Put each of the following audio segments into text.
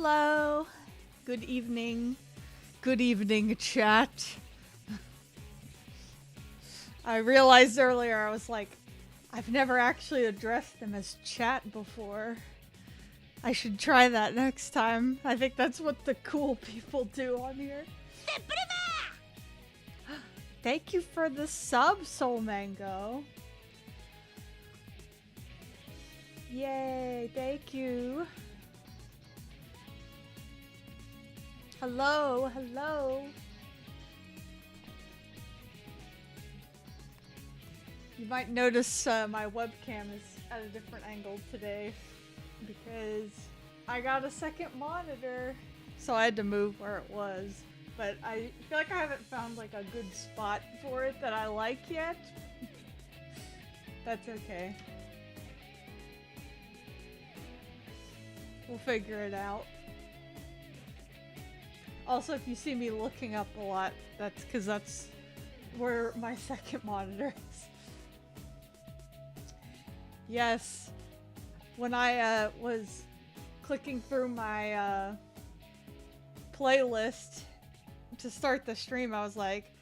Hello. Good evening. Good evening, chat. I realized earlier, I was like, I've never actually addressed them as chat before. I should try that next time. I think that's what the cool people do on here. Thank you for the sub, Soul Mango. Yay, thank you. Hello, hello. You might notice my webcam is at a different angle today because I got a second monitor, so I had to move where it was. But I feel like I haven't found like a good spot for it that I like yet. That's okay. We'll figure it out. Also, if you see me looking up a lot, that's because that's where my second monitor is. Yes, when I was clicking through my playlist to start the stream, I was like,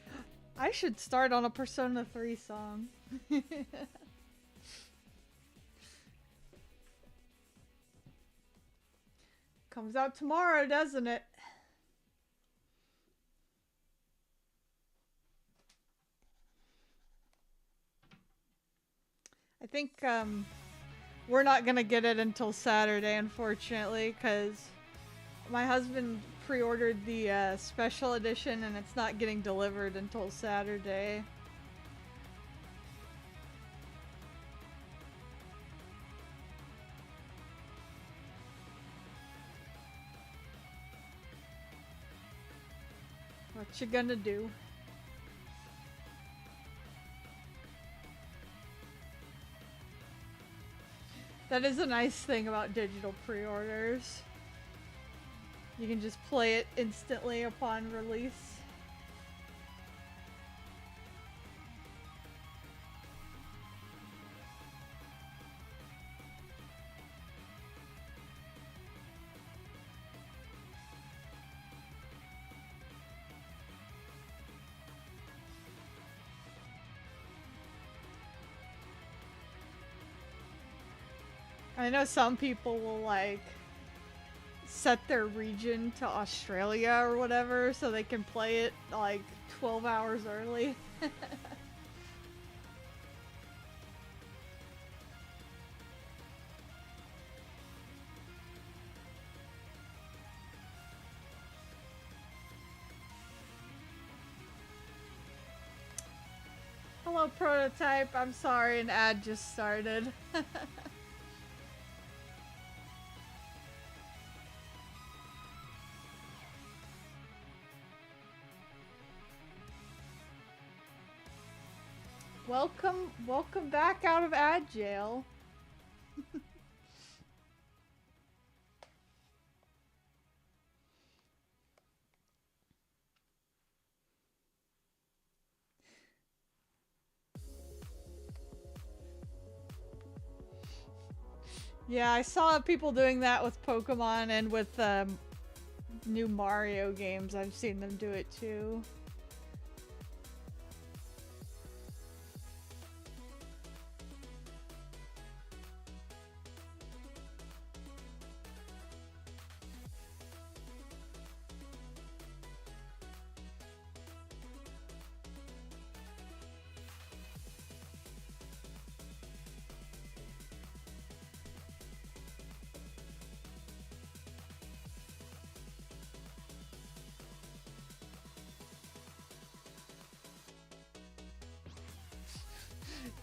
I should start on a Persona 3 song. Comes out tomorrow, doesn't it? I think we're not gonna get it until Saturday, unfortunately, because my husband pre-ordered the special edition and it's not getting delivered until Saturday. What you gonna do? That is a nice thing about digital pre-orders. You can just play it instantly upon release. I know some people will like set their region to Australia or whatever so they can play it like 12 hours early. Hello, prototype. I'm sorry, an ad just started. Welcome back out of ad jail. Yeah, I saw people doing that with Pokemon and with new Mario games. I've seen them do it too.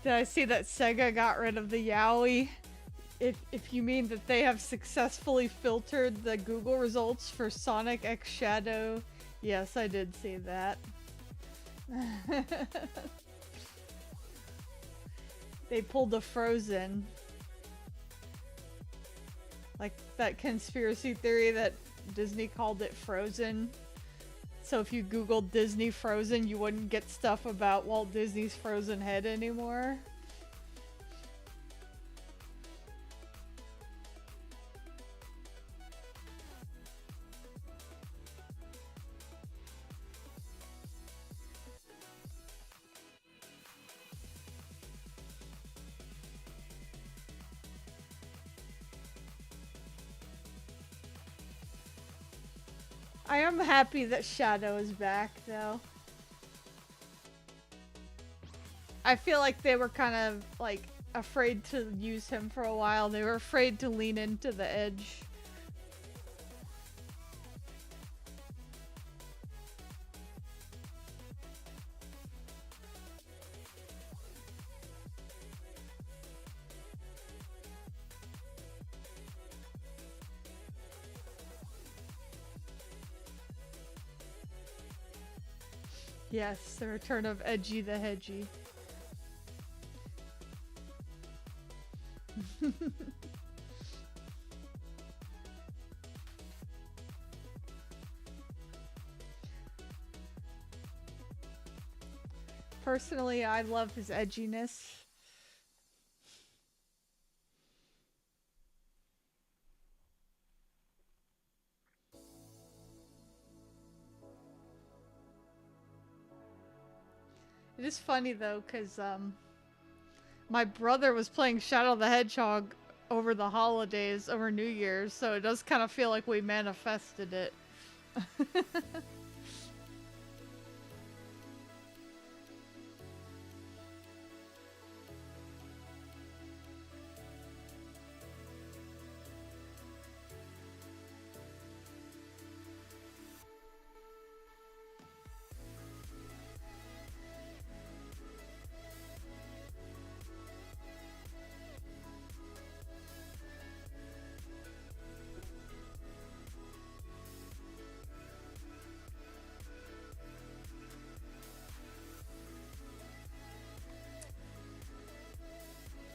Did I see that Sega got rid of the Yowie? If you mean that they have successfully filtered the Google results for Sonic X Shadow, yes, I did see that. They pulled a Frozen. Like that conspiracy theory that Disney called it Frozen. So if you Googled Disney Frozen, you wouldn't get stuff about Walt Disney's frozen head anymore. I am happy that Shadow is back, though. I feel like they were kind of, like, afraid to use him for a while. They were afraid to lean into the edge. Yes, the return of Edgy the Hedgy. Personally, I love his edginess. It is funny though, because my brother was playing Shadow the Hedgehog over the holidays, over New Year's, so it does kind of feel like we manifested it.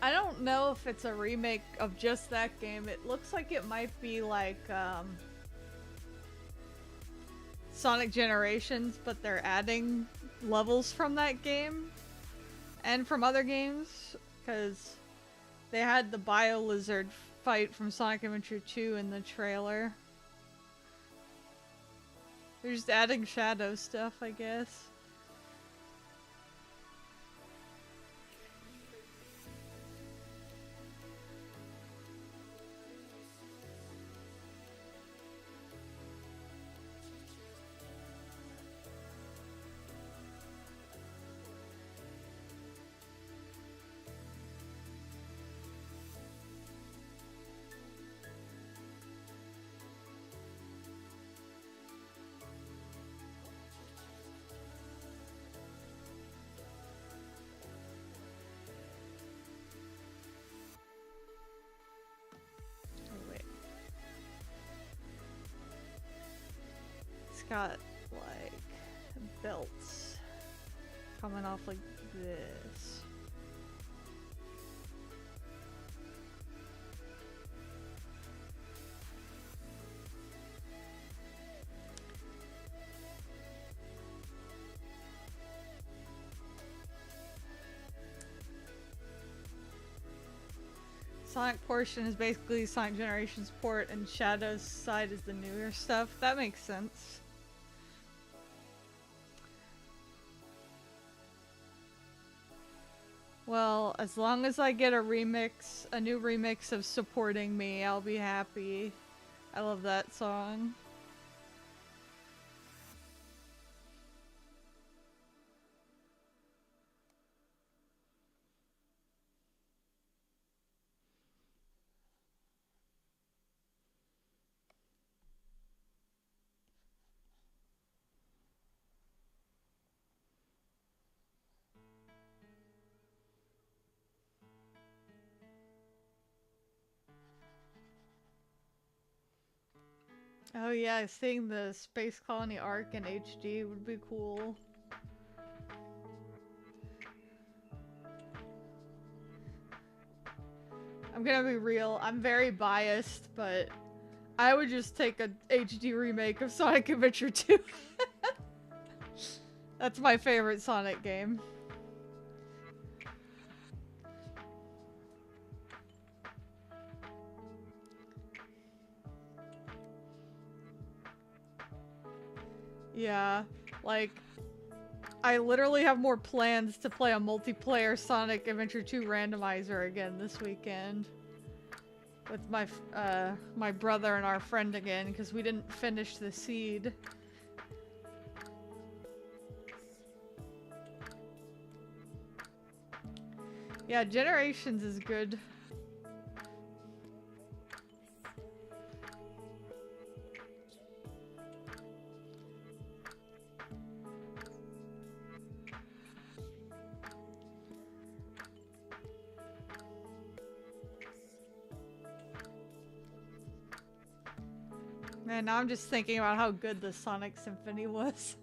I don't know if it's a remake of just that game. It looks like it might be like Sonic Generations, but they're adding levels from that game and from other games, because they had the Bio Lizard fight from Sonic Adventure 2 in the trailer. They're just adding shadow stuff, I guess. got like belts coming off like this. Sonic portion is basically Sonic Generations port, and Shadow's side is the newer stuff. That makes sense. Well, as long as I get a remix, a new remix of Supporting Me, I'll be happy. I love that song. Oh yeah, seeing the Space Colony arc in HD would be cool. I'm gonna be real, I'm very biased, but I would just take a HD remake of Sonic Adventure 2. That's my favorite Sonic game. Yeah, like, I literally have more plans to play a multiplayer Sonic Adventure 2 randomizer again this weekend. With my brother and our friend again, because we didn't finish the seed. Yeah, Generations is good. Man, now I'm just thinking about how good the Sonic Symphony was.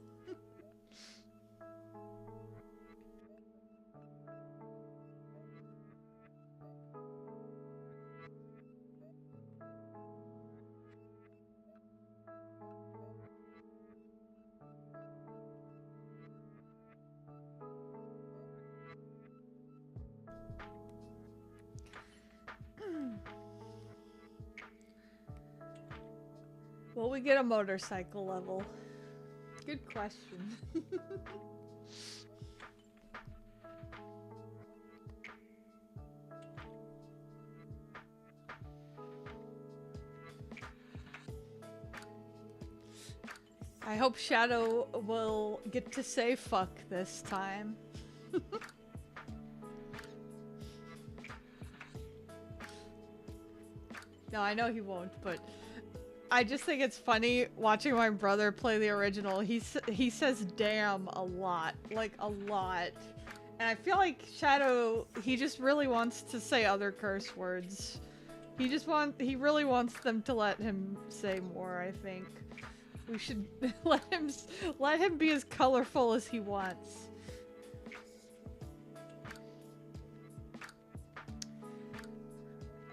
Will we get a motorcycle level? Good question. I hope Shadow will get to say fuck this time. No, I know he won't, but I just think it's funny watching my brother play the original. He says damn a lot, like a lot. And I feel like Shadow, he just really wants to say other curse words. He really wants them to let him say more, I think. We should let him be as colorful as he wants.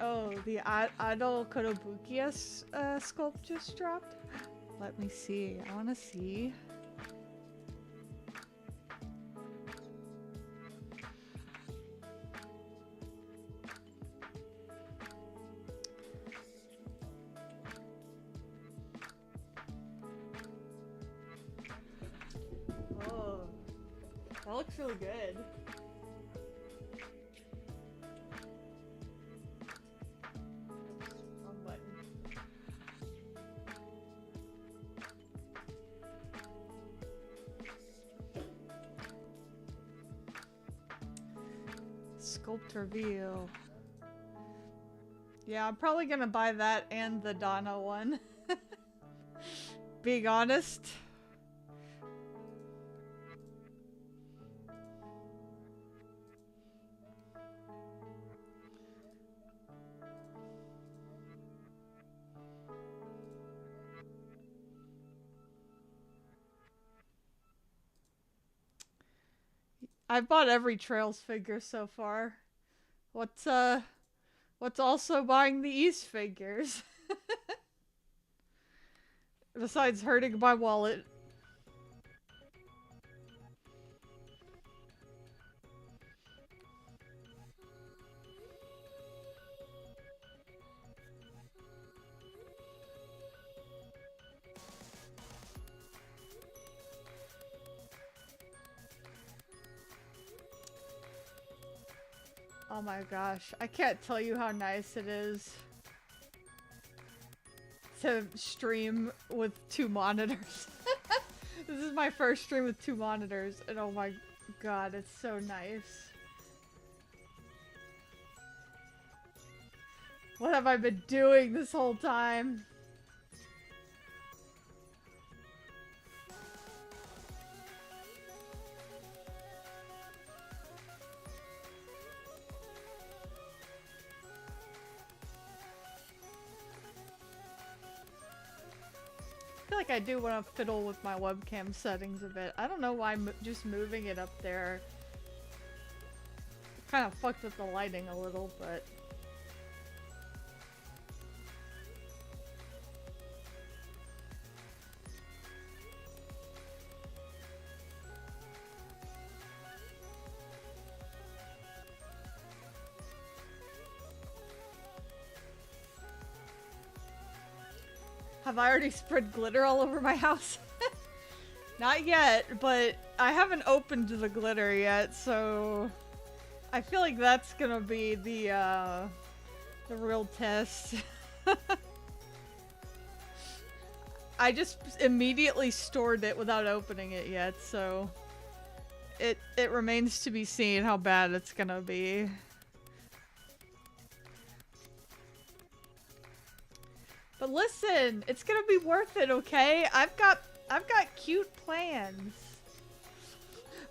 Oh, the Ado Kotobukiya sculpt just dropped? Let me see. I want to see. Oh, that looks really good. Sculpt reveal. Yeah, I'm probably gonna buy that and the Donna one. Being honest. I've bought every Trails figure so far. What's also buying the East figures? Besides hurting my wallet. Oh my gosh, I can't tell you how nice it is to stream with 2 monitors. This is my first stream with 2 monitors, and oh my god, it's so nice. What have I been doing this whole time? I feel like I do want to fiddle with my webcam settings a bit. I don't know why just moving it up there kind of fucked with the lighting a little, but... Have I already spread glitter all over my house? Not yet, but I haven't opened the glitter yet, so I feel like that's gonna be the real test. I just immediately stored it without opening it yet, so it remains to be seen how bad it's gonna be. But listen, it's gonna be worth it, okay? I've got cute plans.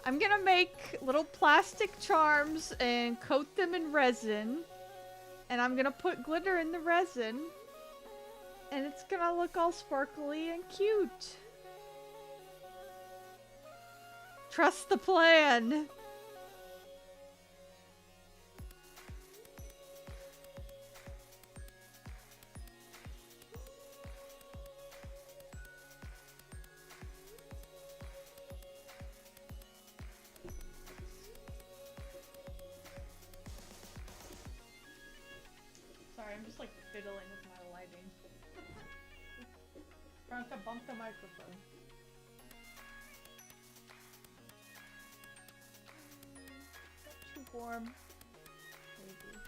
I'm gonna make little plastic charms and coat them in resin. And I'm gonna put glitter in the resin. And it's gonna look all sparkly and cute. Trust the plan. Sorry, I'm just like fiddling with my lighting. Trying to bump the microphone. Not too warm. Maybe.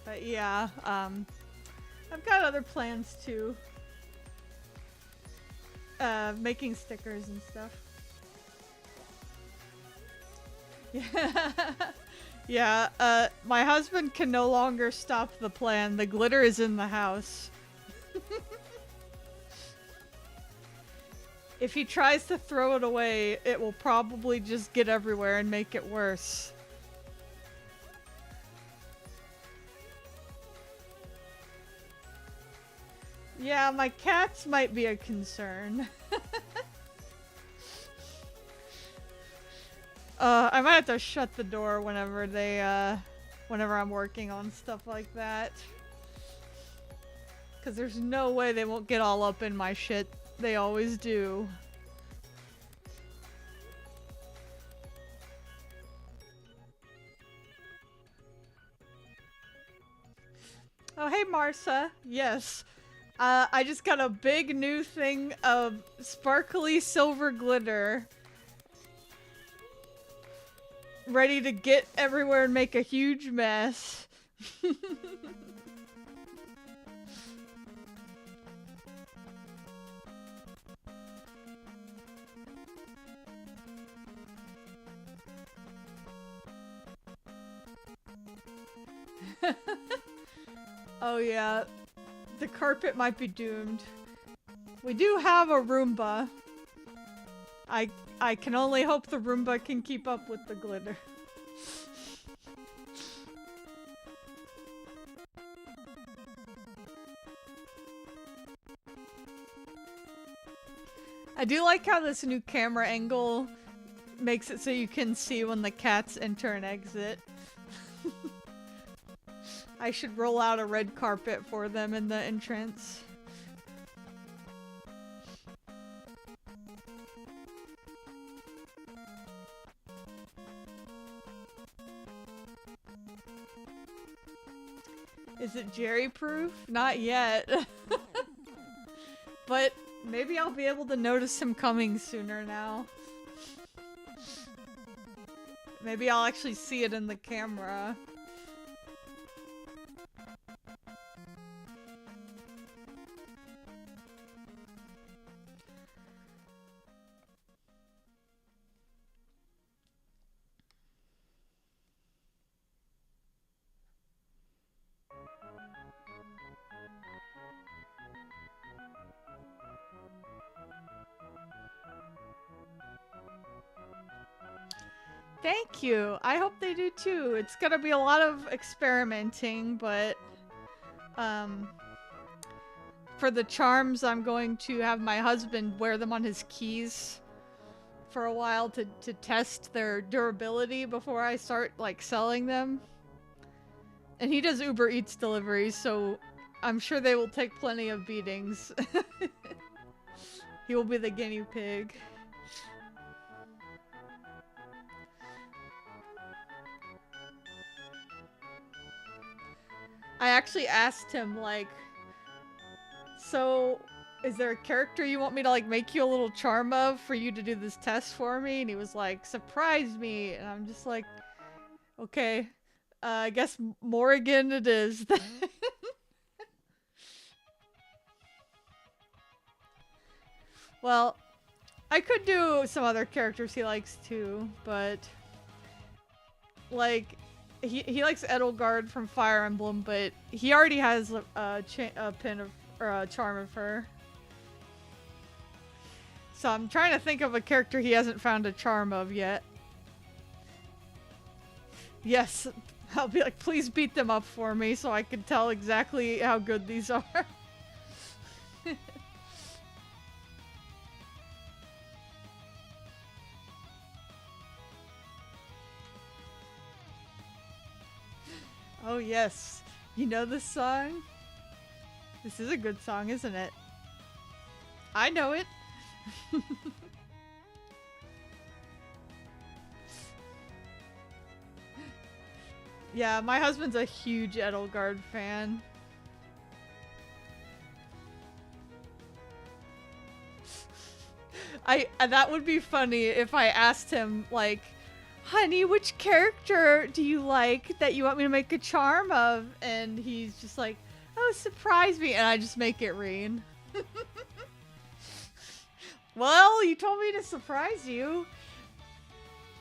But yeah, I've got other plans too. Making stickers and stuff. Yeah. Yeah, my husband can no longer stop the plan. The glitter is in the house. If he tries to throw it away, it will probably just get everywhere and make it worse. Yeah, my cats might be a concern. I might have to shut the door whenever whenever I'm working on stuff like that. 'Cause there's no way they won't get all up in my shit. They always do. Oh, hey, Marsa. Yes. I just got a big new thing of sparkly silver glitter. Ready to get everywhere and make a huge mess. Oh yeah, the carpet might be doomed. We do have a Roomba. I can only hope the Roomba can keep up with the glitter. I do like how this new camera angle makes it so you can see when the cats enter and exit. I should roll out a red carpet for them in the entrance. Is it Jerry proof? Not yet. But maybe I'll be able to notice him coming sooner now. Maybe I'll actually see it in the camera. Thank you. I hope they do too. It's gonna be a lot of experimenting, but for the charms, I'm going to have my husband wear them on his keys for a while to test their durability before I start like selling them. And he does Uber Eats deliveries, so I'm sure they will take plenty of beatings. He will be the guinea pig. I actually asked him, like, so is there a character you want me to, like, make you a little charm of for you to do this test for me? And he was like, surprise me. And I'm just like, okay, I guess Morrigan it is. Well, I could do some other characters he likes too, but like he likes Edelgard from Fire Emblem, but he already has a pin of or a charm of her. So I'm trying to think of a character he hasn't found a charm of yet. Yes, I'll be like, please beat them up for me so I can tell exactly how good these are. Oh yes, you know this song? This is a good song, isn't it? I know it. Yeah, my husband's a huge Edelgard fan. That would be funny if I asked him, like, honey, which character do you like that you want me to make a charm of? And he's just like, oh, surprise me. And I just make it rain. Well, you told me to surprise you.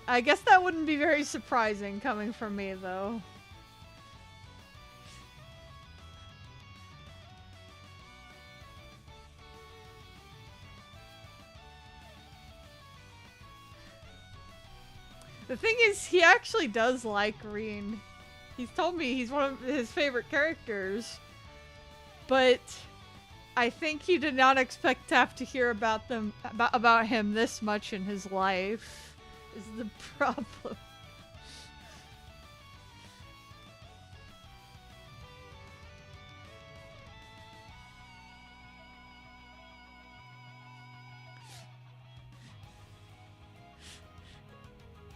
I guess that wouldn't be very surprising coming from me, though. The thing is, he actually does like Reen. He's told me he's one of his favorite characters. But I think he did not expect to have to hear about him this much in his life. Is the problem.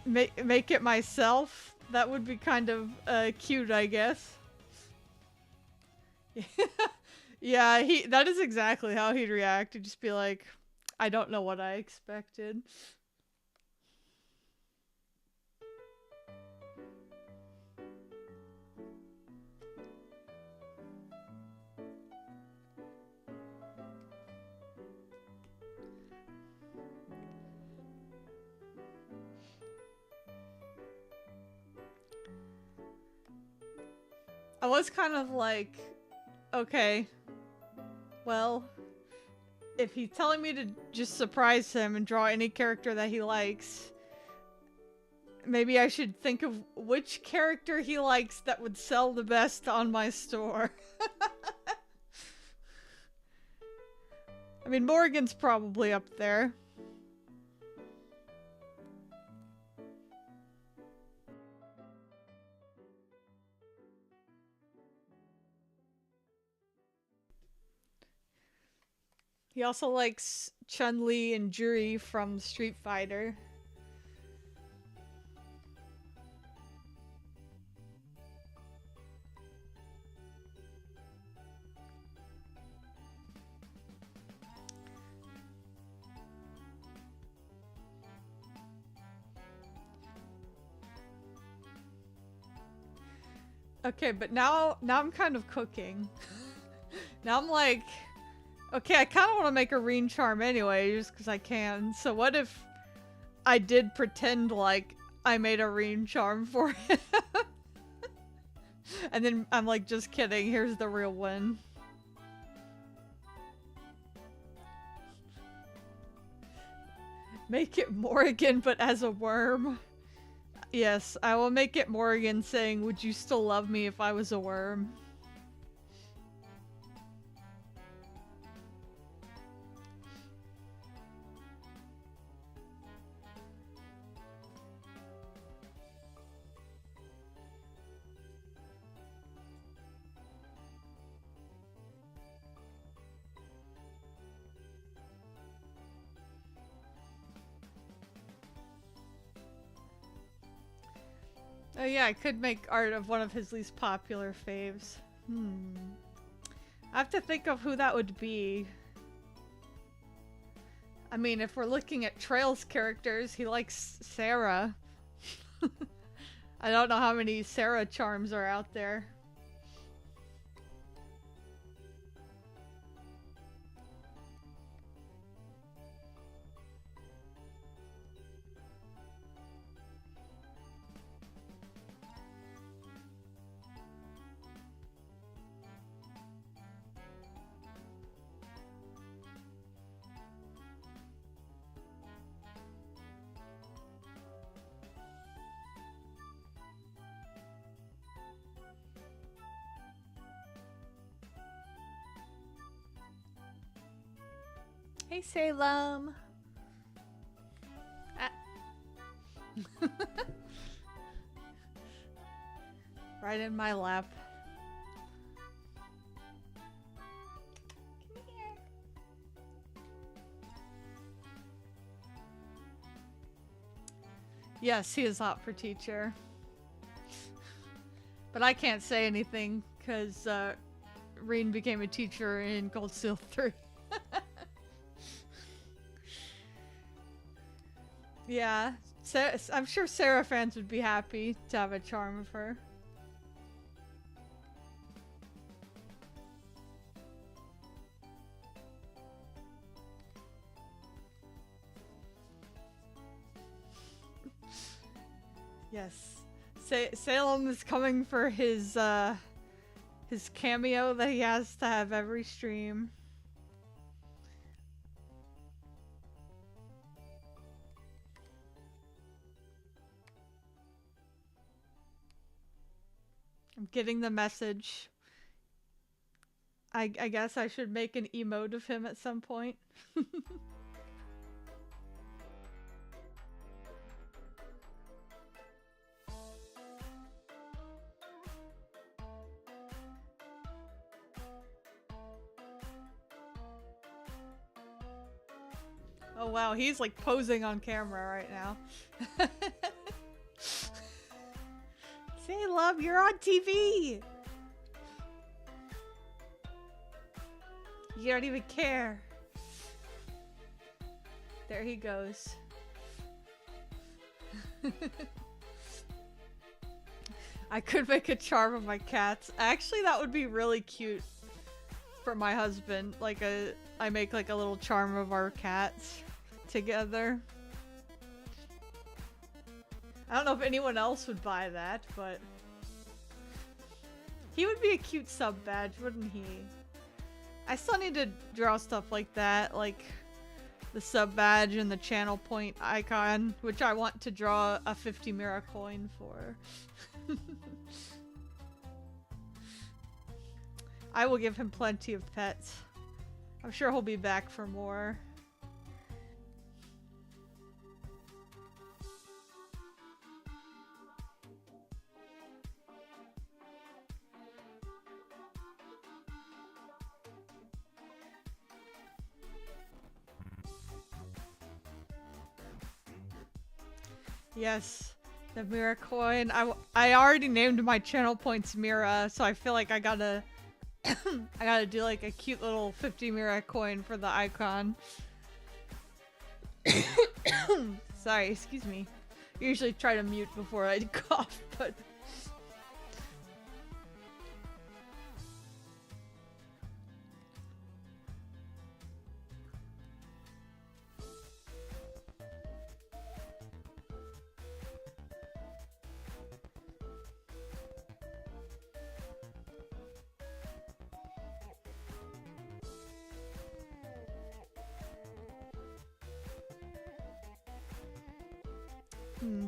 Make it myself? That would be kind of cute, I guess. Yeah, that is exactly how he'd react. He'd just be like, I don't know what I expected. I was kind of like, okay, well, if he's telling me to just surprise him and draw any character that he likes, maybe I should think of which character he likes that would sell the best on my store. I mean, Morgan's probably up there. He also likes Chun-Li and Juri from Street Fighter. Okay, but now I'm kind of cooking. Now I'm like, okay, I kind of want to make a Reen charm anyway, just because I can. So what if I did pretend like I made a Reen charm for him? And then I'm like, just kidding, here's the real one. Make it Morrigan, but as a worm. Yes, I will make it Morrigan saying, would you still love me if I was a worm? Oh yeah, I could make art of one of his least popular faves. I have to think of who that would be. I mean, if we're looking at Trail's characters, he likes Sarah. I don't know how many Sarah charms are out there. Hey, Salem. Right in my lap. Come here. Yes, he is hot for teacher. But I can't say anything because Reen became a teacher in Gold Seal 3. Yeah, I'm sure Sarah fans would be happy to have a charm of her. Yes, Salem is coming for his cameo that he has to have every stream. I'm getting the message. I guess I should make an emote of him at some point. Oh wow, he's like posing on camera right now. Say, love, you're on TV! You don't even care. There he goes. I could make a charm of my cats. Actually, that would be really cute for my husband. Like I make like a little charm of our cats together. I don't know if anyone else would buy that, but he would be a cute sub badge, wouldn't he? I still need to draw stuff like that, like the sub badge and the channel point icon, which I want to draw a 50 Mira coin for. I will give him plenty of pets. I'm sure he'll be back for more. Yes, the Mira coin. I already named my channel points Mira, so I feel like I gotta I gotta do like a cute little 50 Mira coin for the icon. Sorry, excuse me. I usually try to mute before I cough, but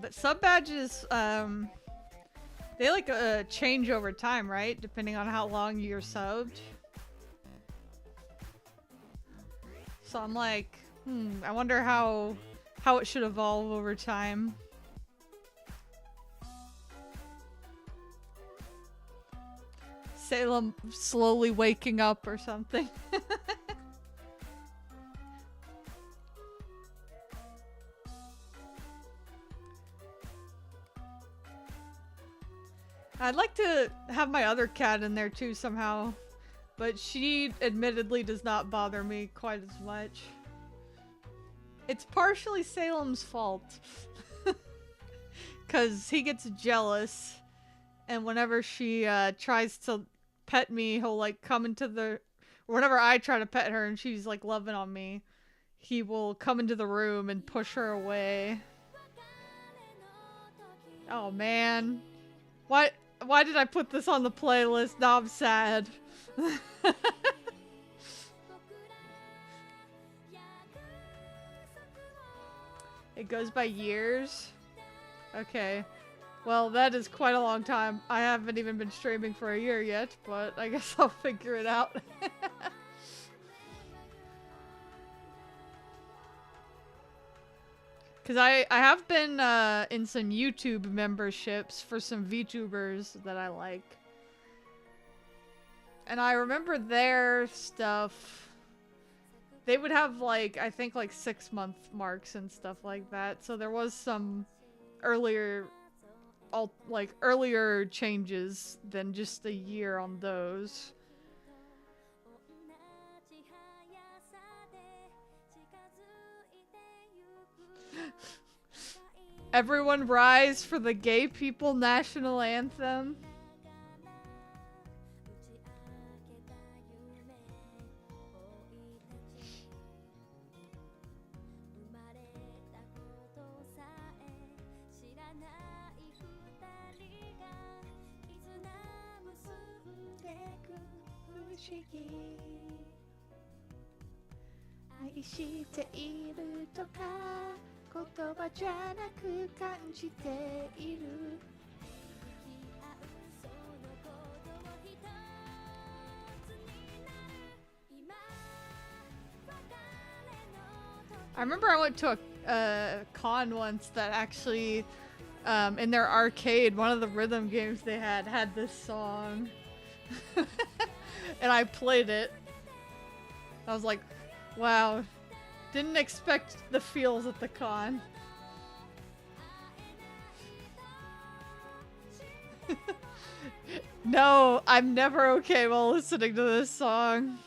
but sub badges, they like change over time, right? Depending on how long you're subbed. So I'm like, I wonder how it should evolve over time. Salem slowly waking up or something. I'd like to have my other cat in there too somehow, but she admittedly does not bother me quite as much. It's partially Salem's fault. Because he gets jealous, and whenever she tries to pet me, he'll like come into the... Whenever I try to pet her and she's like loving on me, he will come into the room and push her away. Oh man. Why did I put this on the playlist? Now I'm sad. It goes by years? Okay. Well, that is quite a long time. I haven't even been streaming for a year yet, but I guess I'll figure it out. Because I have been in some YouTube memberships for some VTubers that I like. And I remember their stuff. They would have like, I think like 6-month marks and stuff like that. So there was some earlier changes than just a year on those. Everyone rise for the gay people national anthem. I remember I went to a con once that actually, in their arcade, one of the rhythm games they had this song. And I played it. I was like, wow, didn't expect the feels at the con. No, I'm never okay while listening to this song.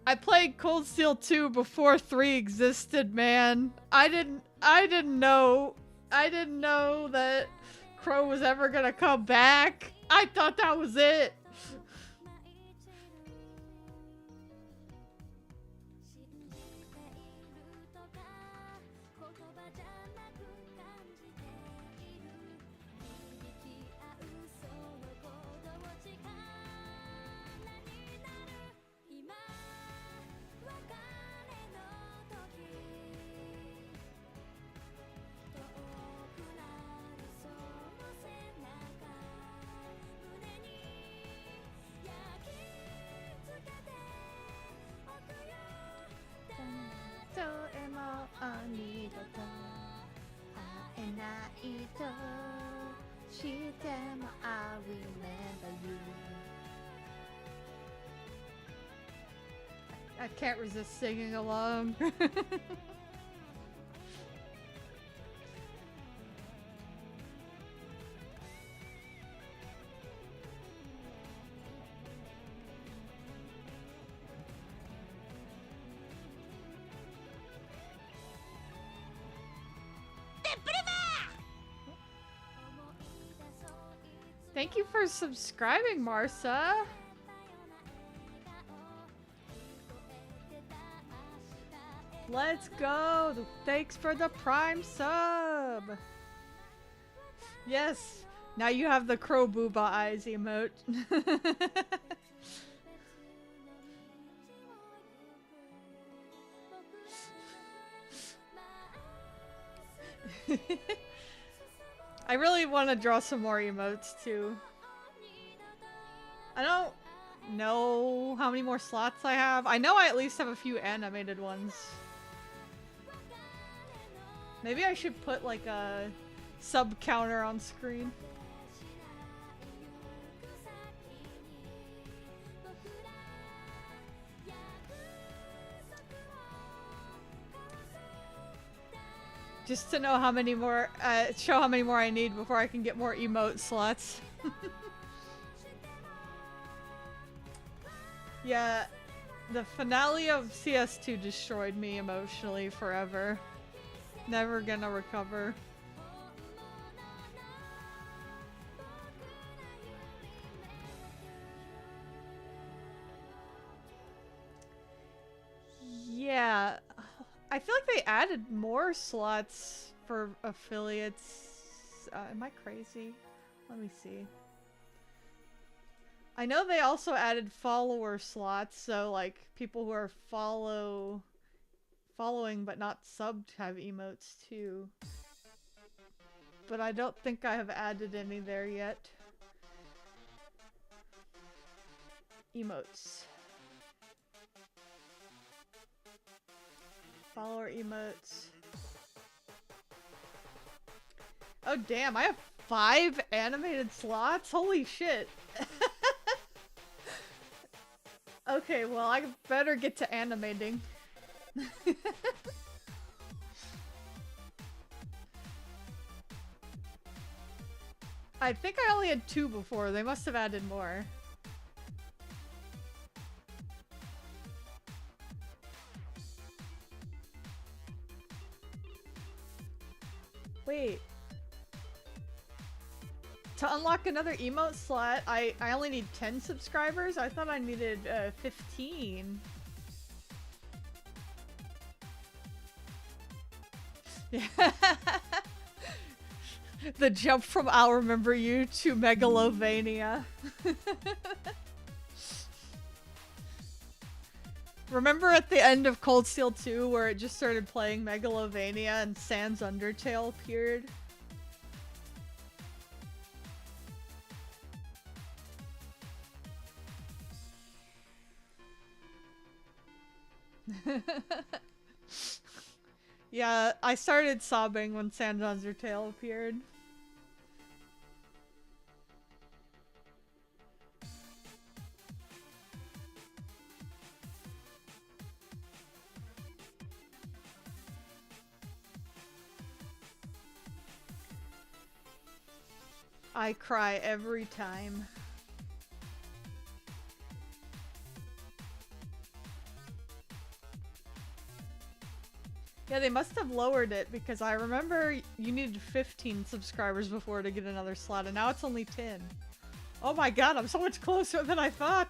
I played Cold Steel 2 before 3 existed, man. I didn't know that Crow was ever gonna come back. I thought that was it. しても I remember you. I can't resist singing along. Thank you for subscribing, Marsa. Let's go! Thanks for the Prime sub! Yes! Now you have the crow booba eyes emote. I really want to draw some more emotes too. I don't know how many more slots I have. I know I at least have a few animated ones. Maybe I should put like a sub counter on screen. Just to know how many more, show how many more I need before I can get more emote slots. Yeah, the finale of CS2 destroyed me emotionally forever. Never gonna recover. Yeah, I feel like they added more slots for affiliates. Am I crazy? Let me see. I know they also added follower slots, so like people who are following but not subbed have emotes too. But I don't think I have added any there yet. Emotes. Follower emotes. Oh damn, I have 5 animated slots? Holy shit. Okay, well I better get to animating. I think I only had 2 before. They must have added more. Wait. To unlock another emote slot, I only need 10 subscribers? I thought I needed 15. Yeah. The jump from I'll Remember You to Megalovania. Remember at the end of Cold Steel 2 where it just started playing Megalovania and Sans Undertale appeared? Yeah, I started sobbing when Sans Undertale appeared. I cry every time. Yeah, they must have lowered it because I remember you needed 15 subscribers before to get another slot, and now it's only 10. Oh my god, I'm so much closer than I thought!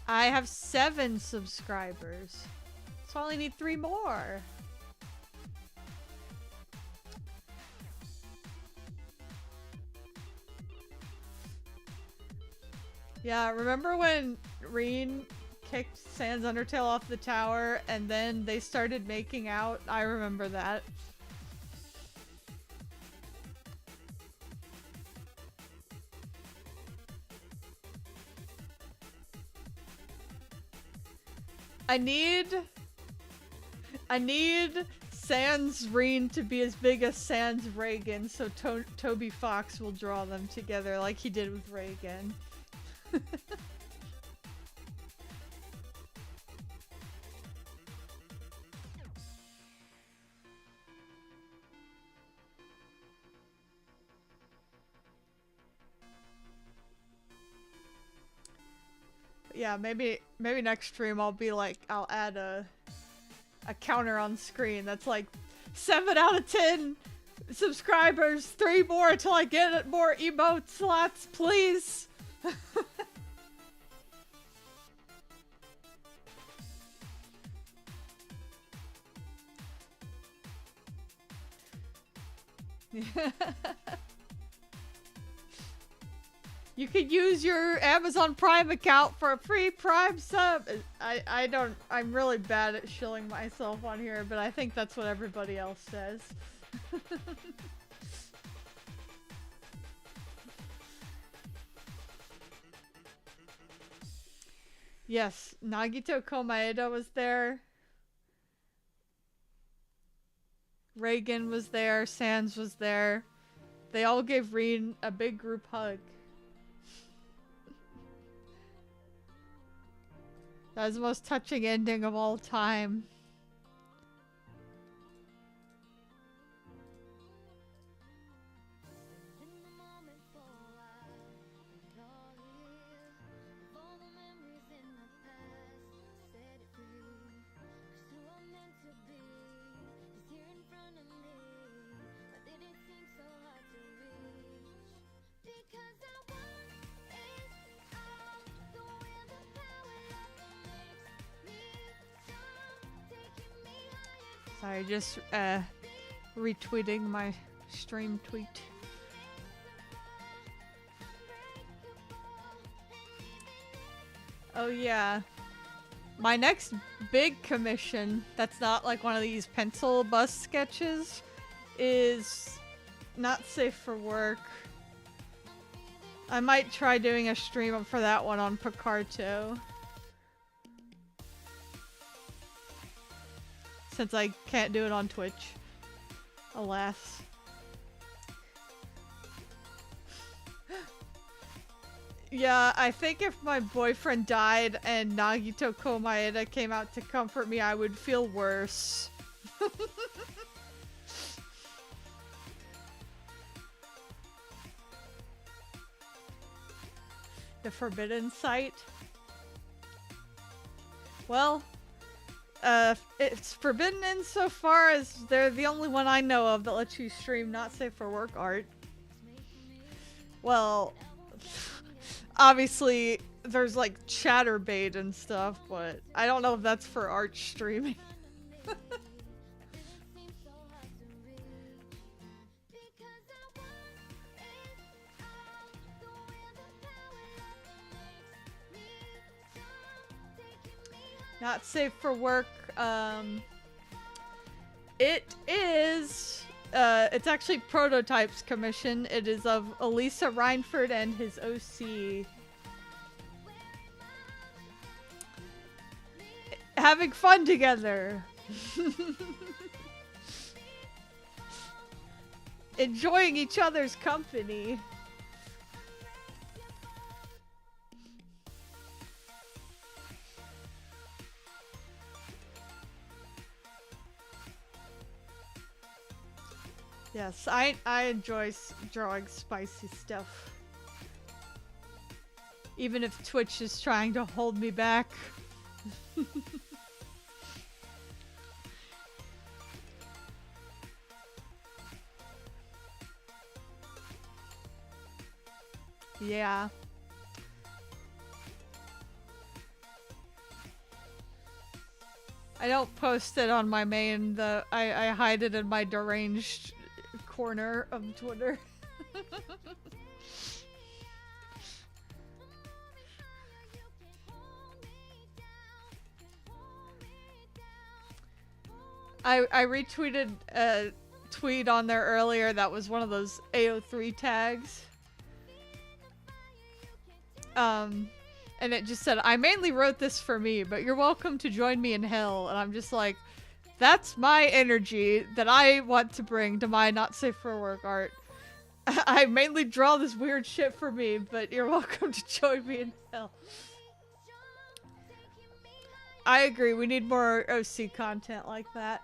I have 7 subscribers, so I only need 3 more. Yeah, remember when Reen kicked Sans Undertale off the tower and then they started making out? I remember that. I need Sans Reen to be as big as Sans Reagan, so Toby Fox will draw them together like he did with Reagan. Yeah, maybe next stream I'll be like, I'll add a counter on screen that's like 7 out of 10 subscribers, 3 more until I get more emote slots, please. You could use your Amazon Prime account for a free Prime sub. I'm really bad at shilling myself on here, but I think that's what everybody else says. Yes, Nagito Komaeda was there. Reagan was there, Sans was there. They all gave Reen a big group hug. That was the most touching ending of all time. Sorry, just retweeting my stream tweet. Oh yeah. My next big commission, that's not like one of these pencil bus sketches, is not safe for work. I might try doing a stream for that one on Picarto. Since I can't do it on Twitch. Alas. Yeah, I think if my boyfriend died and Nagito Komaeda came out to comfort me, I would feel worse. The Forbidden Site? Well, it's forbidden insofar as they're the only one I know of that lets you stream not safe for work art. Well, obviously there's like chatterbait and stuff, but I don't know if that's for art streaming. Not safe for work. It is. It's actually Prototype's commission. It is of Elisa Reinford and his OC. Having fun together. Enjoying each other's company. Yes, I enjoy drawing spicy stuff. Even if Twitch is trying to hold me back. Yeah. I don't post it on my main, I hide it in my deranged corner of Twitter. I retweeted a tweet on there earlier that was one of those AO3 tags. And it just said, I mainly wrote this for me, but you're welcome to join me in hell. And I'm just like, that's my energy that I want to bring to my not safe for work art. I mainly draw this weird shit for me, but you're welcome to join me in hell. I agree, we need more OC content like that.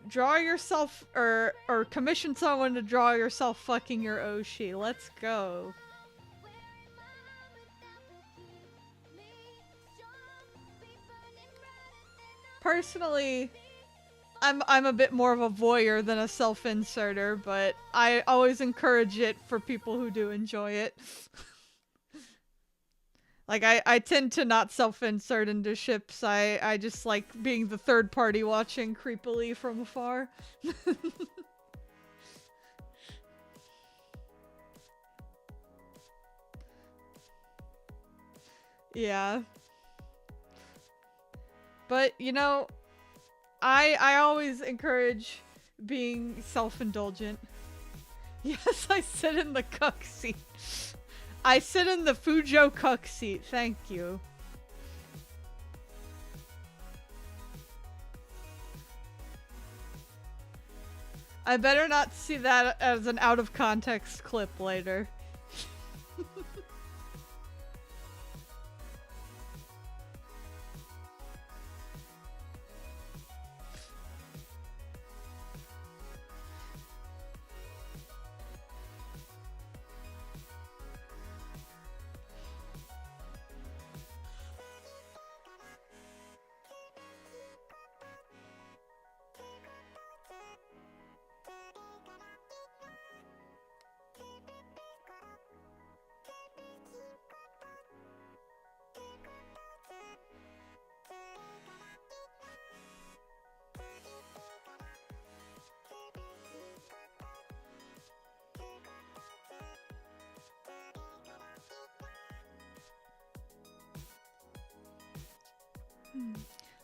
Draw yourself, or commission someone to draw yourself fucking your Oshi. Let's go. Personally, I'm a bit more of a voyeur than a self-inserter, but I always encourage it for people who do enjoy it. Like, I tend to not self-insert into ships. I just like being the third party watching creepily from afar. Yeah. But, you know, I always encourage being self-indulgent. Yes, I sit in the cuck seat. I sit in the Fujo cuck seat, thank you. I better not see that as an out-of-context clip later.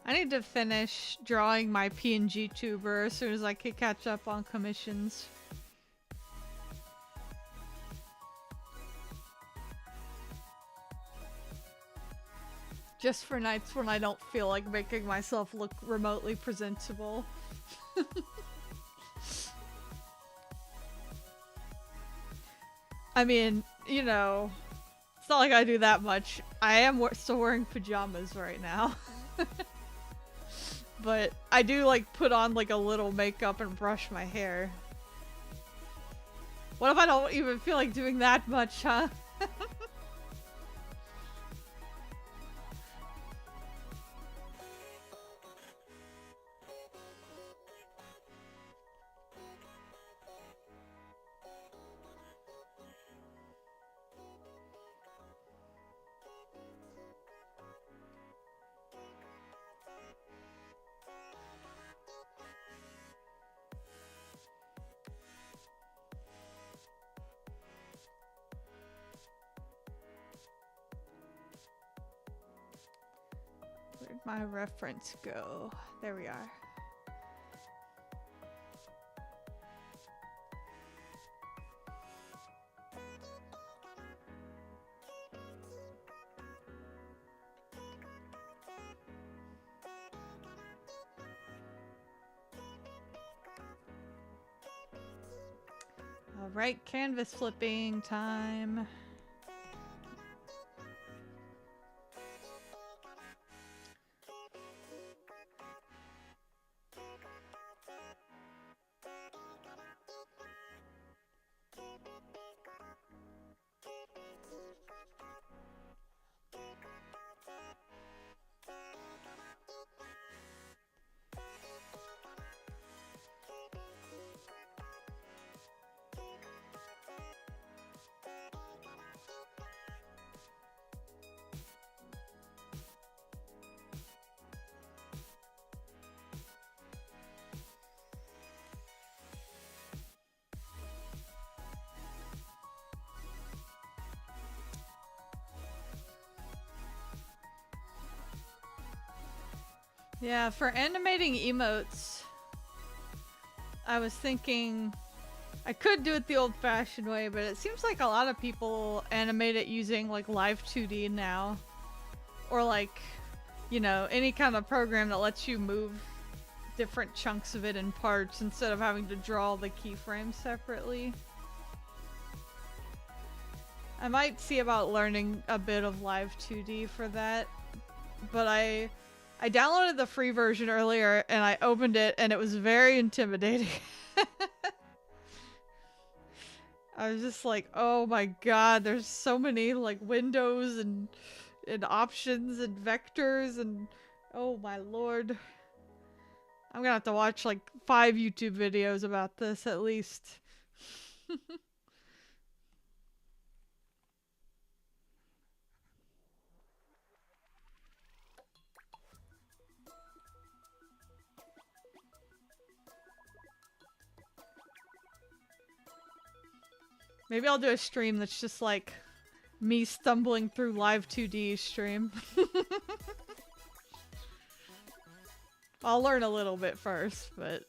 I need to finish drawing my PNG tuber as soon as I can catch up on commissions. Just for nights when I don't feel like making myself look remotely presentable. I mean, you know, it's not like I do that much. I am still wearing pajamas right now. But I do like put on like a little makeup and brush my hair. What if I don't even feel like doing that much, huh? Where'd my reference go? There we are. Alright, canvas flipping time. Yeah, for animating emotes, I was thinking I could do it the old-fashioned way, but it seems like a lot of people animate it using like Live 2D now. Or like, you know, any kind of program that lets you move different chunks of it in parts instead of having to draw the keyframes separately. I might see about learning a bit of Live 2D for that, but I downloaded the free version earlier and I opened it and it was very intimidating. I was just like, oh my god, there's so many like windows and options and vectors and oh my lord. I'm gonna have to watch like 5 YouTube videos about this at least. Maybe I'll do a stream that's just like me stumbling through Live 2D stream. I'll learn a little bit first, but...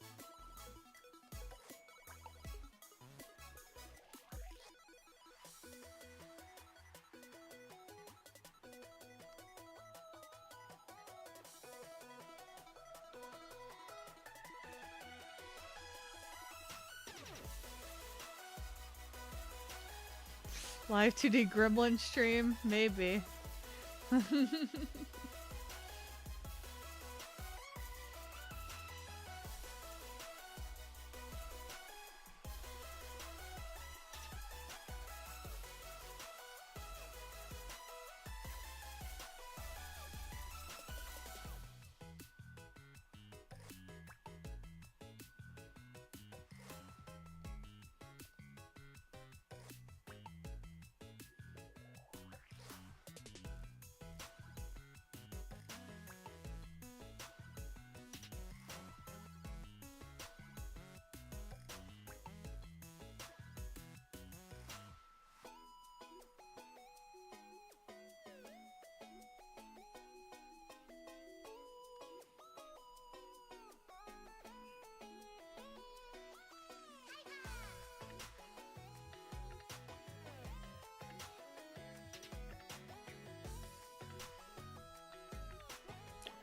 Live 2D Gremlin stream? Maybe.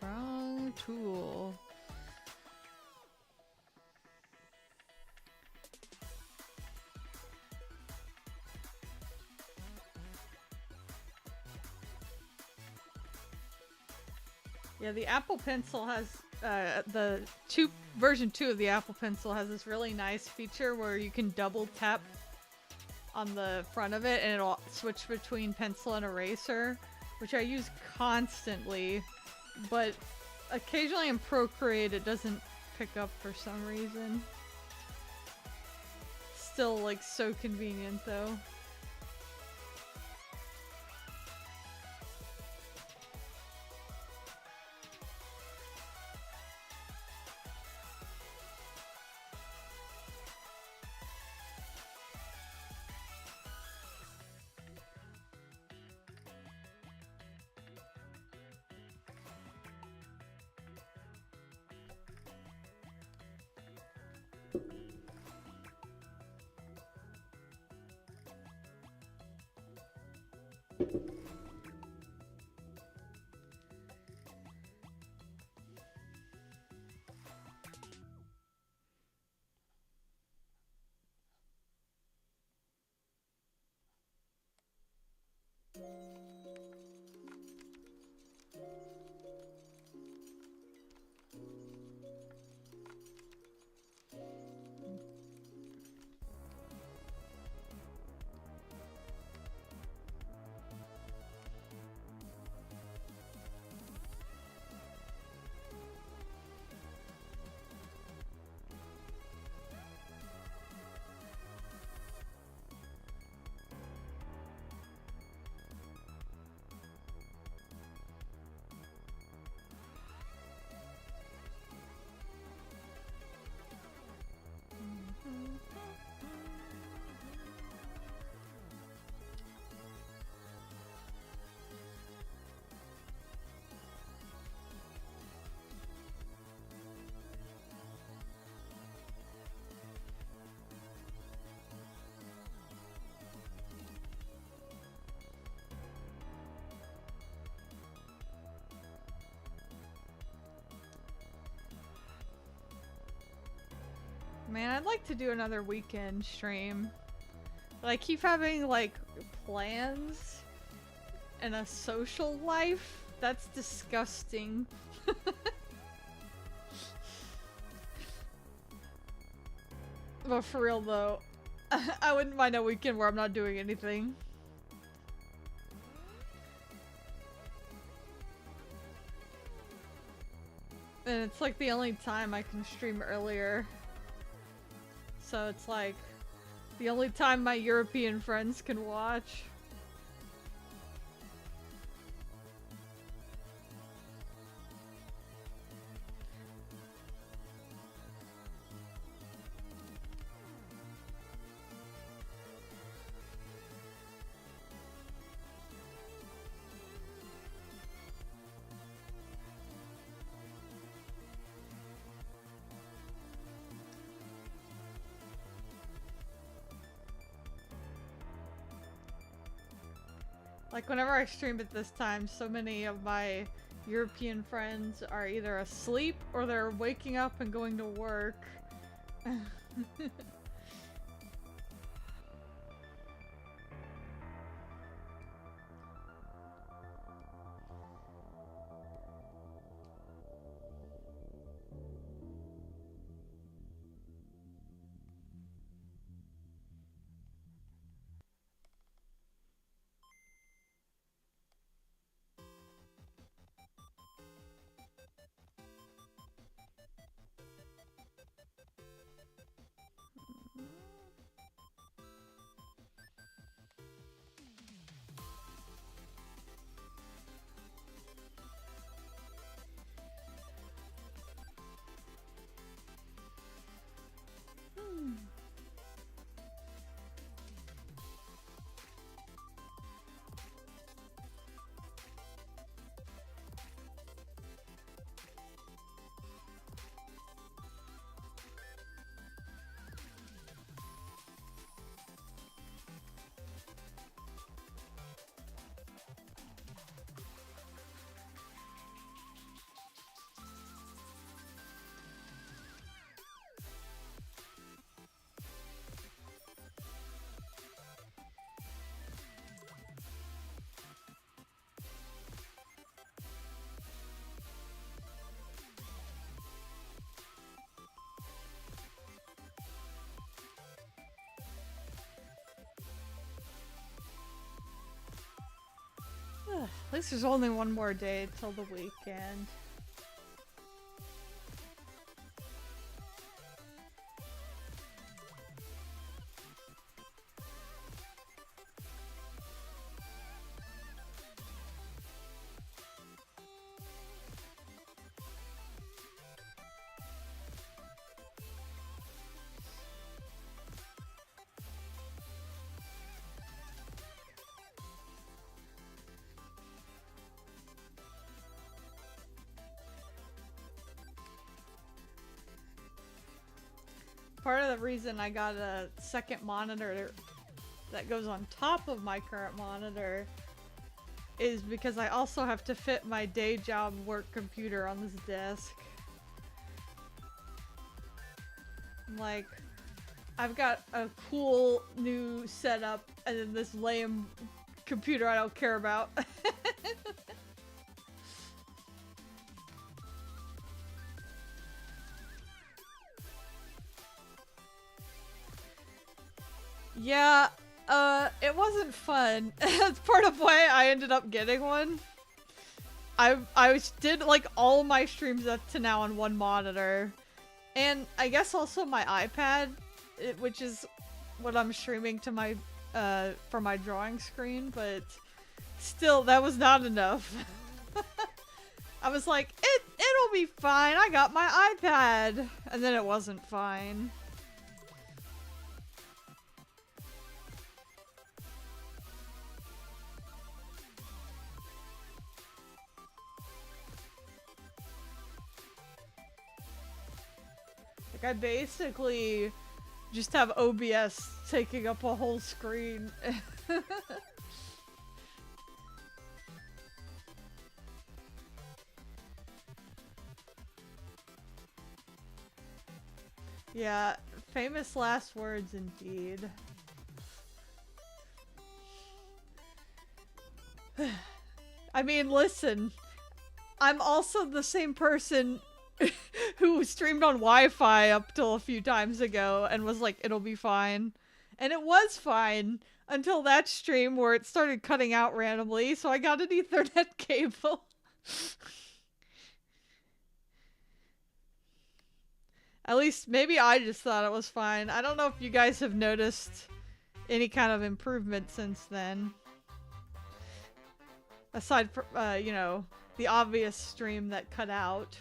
Wrong tool. Yeah, the Apple Pencil has version 2 of the Apple Pencil has this really nice feature where you can double tap on the front of it and it'll switch between pencil and eraser, which I use constantly, but occasionally in Procreate it doesn't pick up for some reason. Still like so convenient though. Man, I'd like to do another weekend stream. But I keep having, like, plans and a social life. That's disgusting. But for real, though, I wouldn't mind a weekend where I'm not doing anything. And it's like the only time I can stream earlier. So it's like the only time my European friends can watch. Like, whenever I stream at this time, so many of my European friends are either asleep or they're waking up and going to work. At least there's only one more day till the weekend. Part of the reason I got a second monitor that goes on top of my current monitor is because I also have to fit my day job work computer on this desk. Like, I've got a cool new setup and then this lame computer I don't care about. Yeah, it wasn't fun. That's part of why I ended up getting one. I did like all my streams up to now on one monitor. And I guess also my iPad, which is what I'm streaming to my, for my drawing screen, but still, that was not enough. I was like, it'll be fine, I got my iPad! And then it wasn't fine. Like, I basically just have OBS taking up a whole screen. Yeah, Famous last words indeed. I mean, listen. I'm also the same person who streamed on Wi-Fi up till a few times ago and was like, it'll be fine. And it was fine until that stream where it started cutting out randomly, so I got an Ethernet cable. At least, maybe I just thought it was fine. I don't know if you guys have noticed any kind of improvement since then. Aside from, you know, the obvious stream that cut out.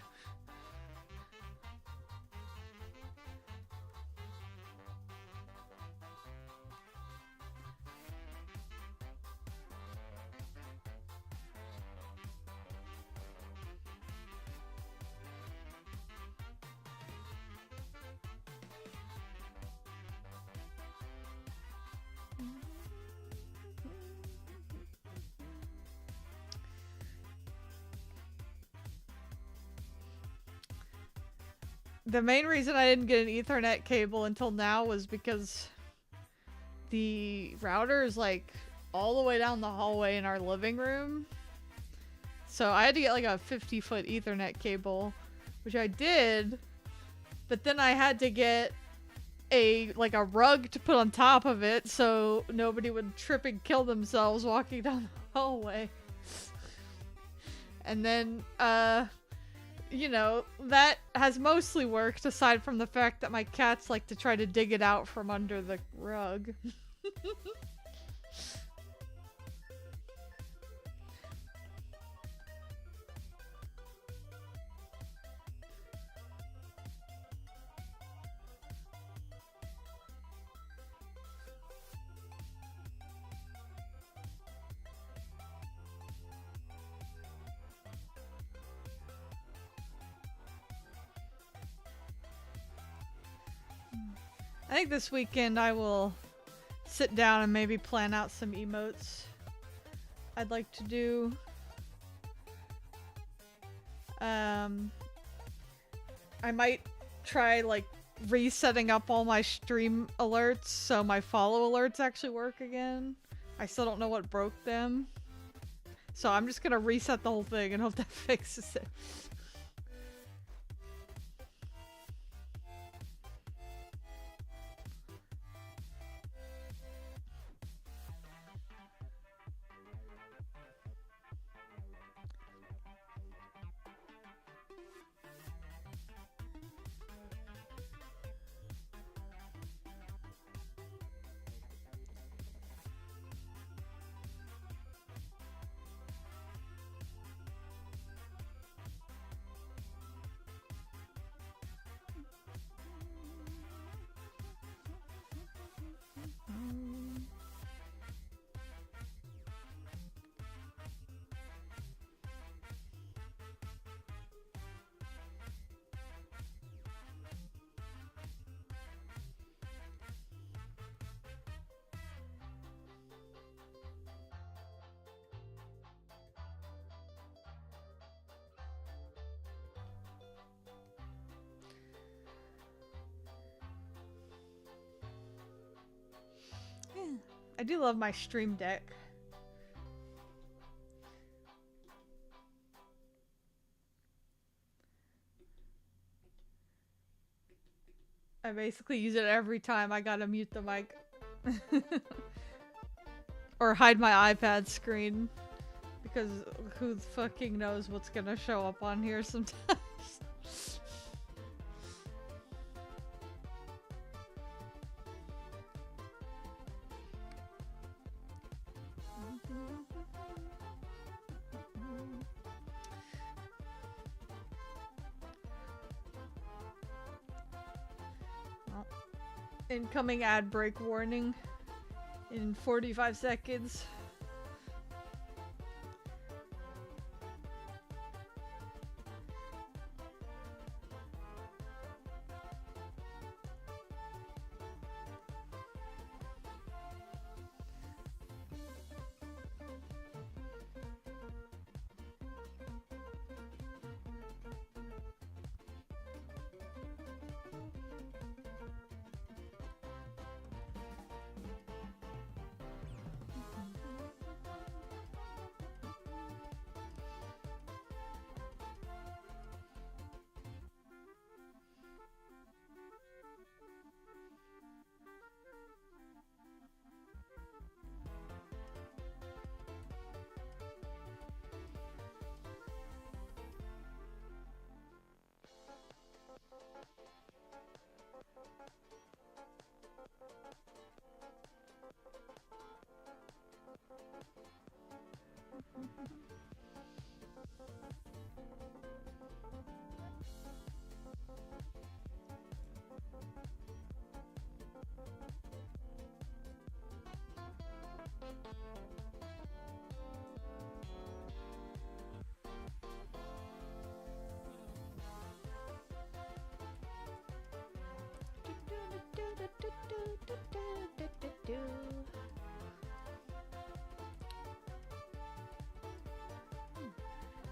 The main reason I didn't get an Ethernet cable until now was because the router is like all the way down the hallway in our living room. So I had to get like a 50-foot Ethernet cable, which I did, but then I had to get a rug to put on top of it so nobody would trip and kill themselves walking down the hallway. And then you know, that has mostly worked aside from the fact that my cats like to try to dig it out from under the rug. I think this weekend I will sit down and maybe plan out some emotes I'd like to do. I might try like resetting up all my stream alerts so my follow alerts actually work again. I still don't know what broke them. So I'm just gonna reset the whole thing and hope that fixes it. I do love my stream deck. I basically use it every time I gotta mute the mic. Or hide my iPad screen. Because who fucking knows what's gonna show up on here sometimes. Incoming ad break warning in 45 seconds.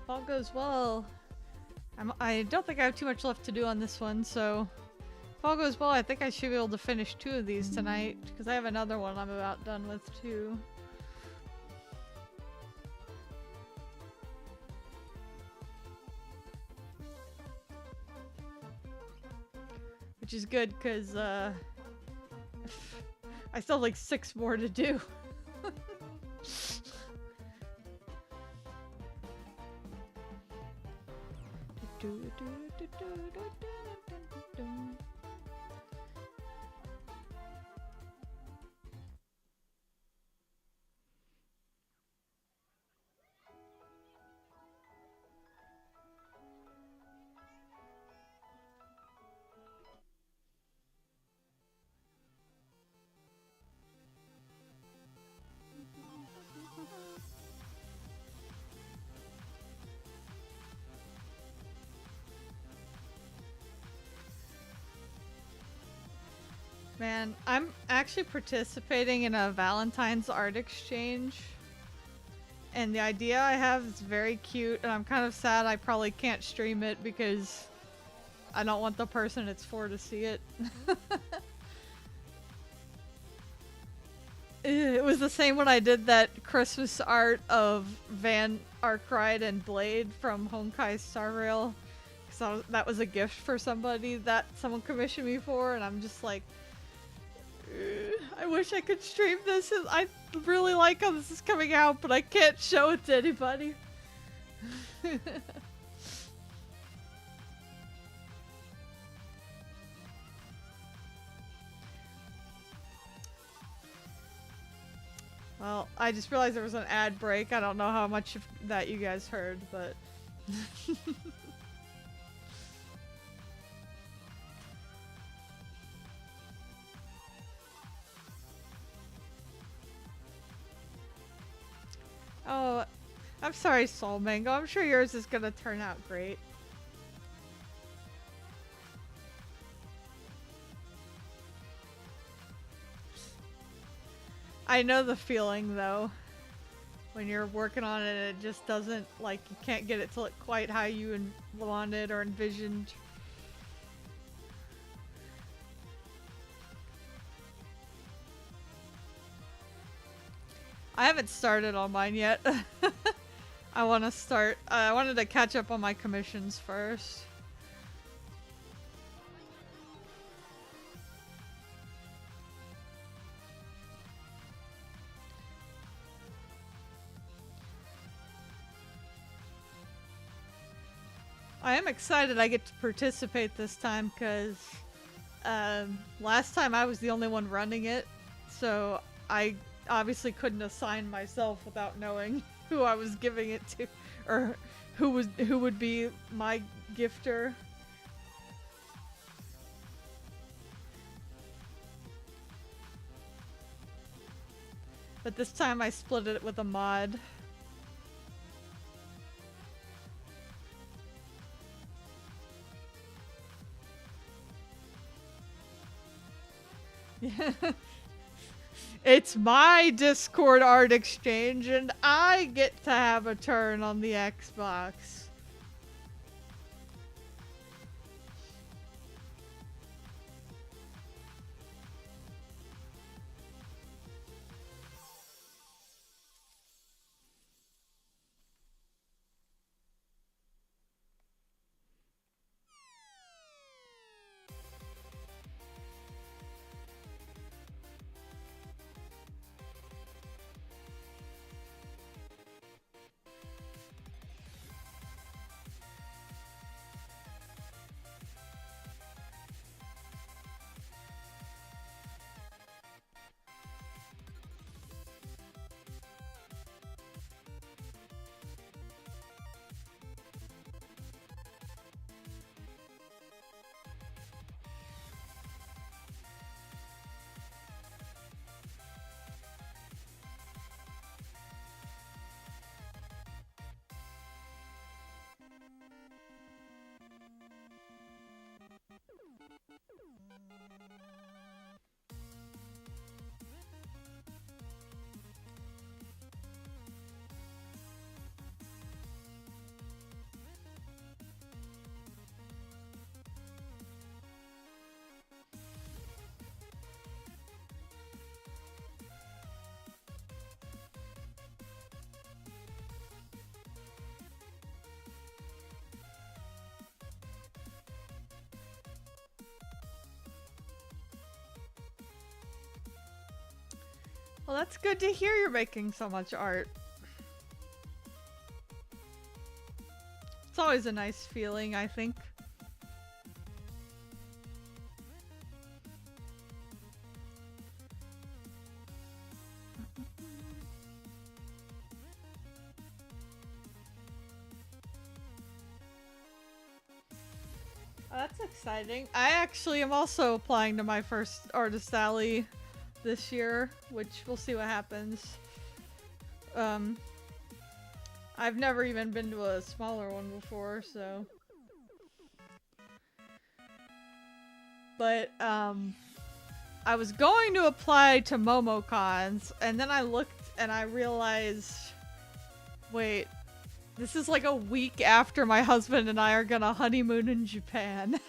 If all goes well, I don't think I have too much left to do on this one, so if all goes well, I think I should be able to finish 2 of these tonight, because I have another one I'm about done with too. Which is good, because I still have like 6 more to do. Man, I'm actually participating in a Valentine's art exchange. And the idea I have is very cute, and I'm kind of sad I probably can't stream it because I don't want the person it's for to see it. It was the same when I did that Christmas art of Van, Arkwright, and Blade from Honkai Star Rail. So that was a gift for somebody that someone commissioned me for, and I'm just like, I wish I could stream this. I really like how this is coming out, but I can't show it to anybody. Well, I just realized there was an ad break. I don't know how much of that you guys heard, but... Oh, I'm sorry, Soul Mango. I'm sure yours is gonna turn out great. I know the feeling, though. When you're working on it, it just doesn't, like, you can't get it to look quite how you wanted or envisioned. I haven't started on mine yet. I want to start. I wanted to catch up on my commissions first. I am excited I get to participate this time because last time I was the only one running it, so I obviously couldn't assign myself without knowing who I was giving it to, or who would be my gifter. But this time I split it with a mod. It's my Discord art exchange, and I get to have a turn on the Xbox. Well, that's good to hear you're making so much art. It's always a nice feeling, I think. Oh, that's exciting. I actually am also applying to my first Artist Alley this year, which we'll see what happens. I've never even been to a smaller one before, so. But, I was going to apply to MomoCons, and then I looked and I realized, wait, this is like a week after my husband and I are gonna honeymoon in Japan.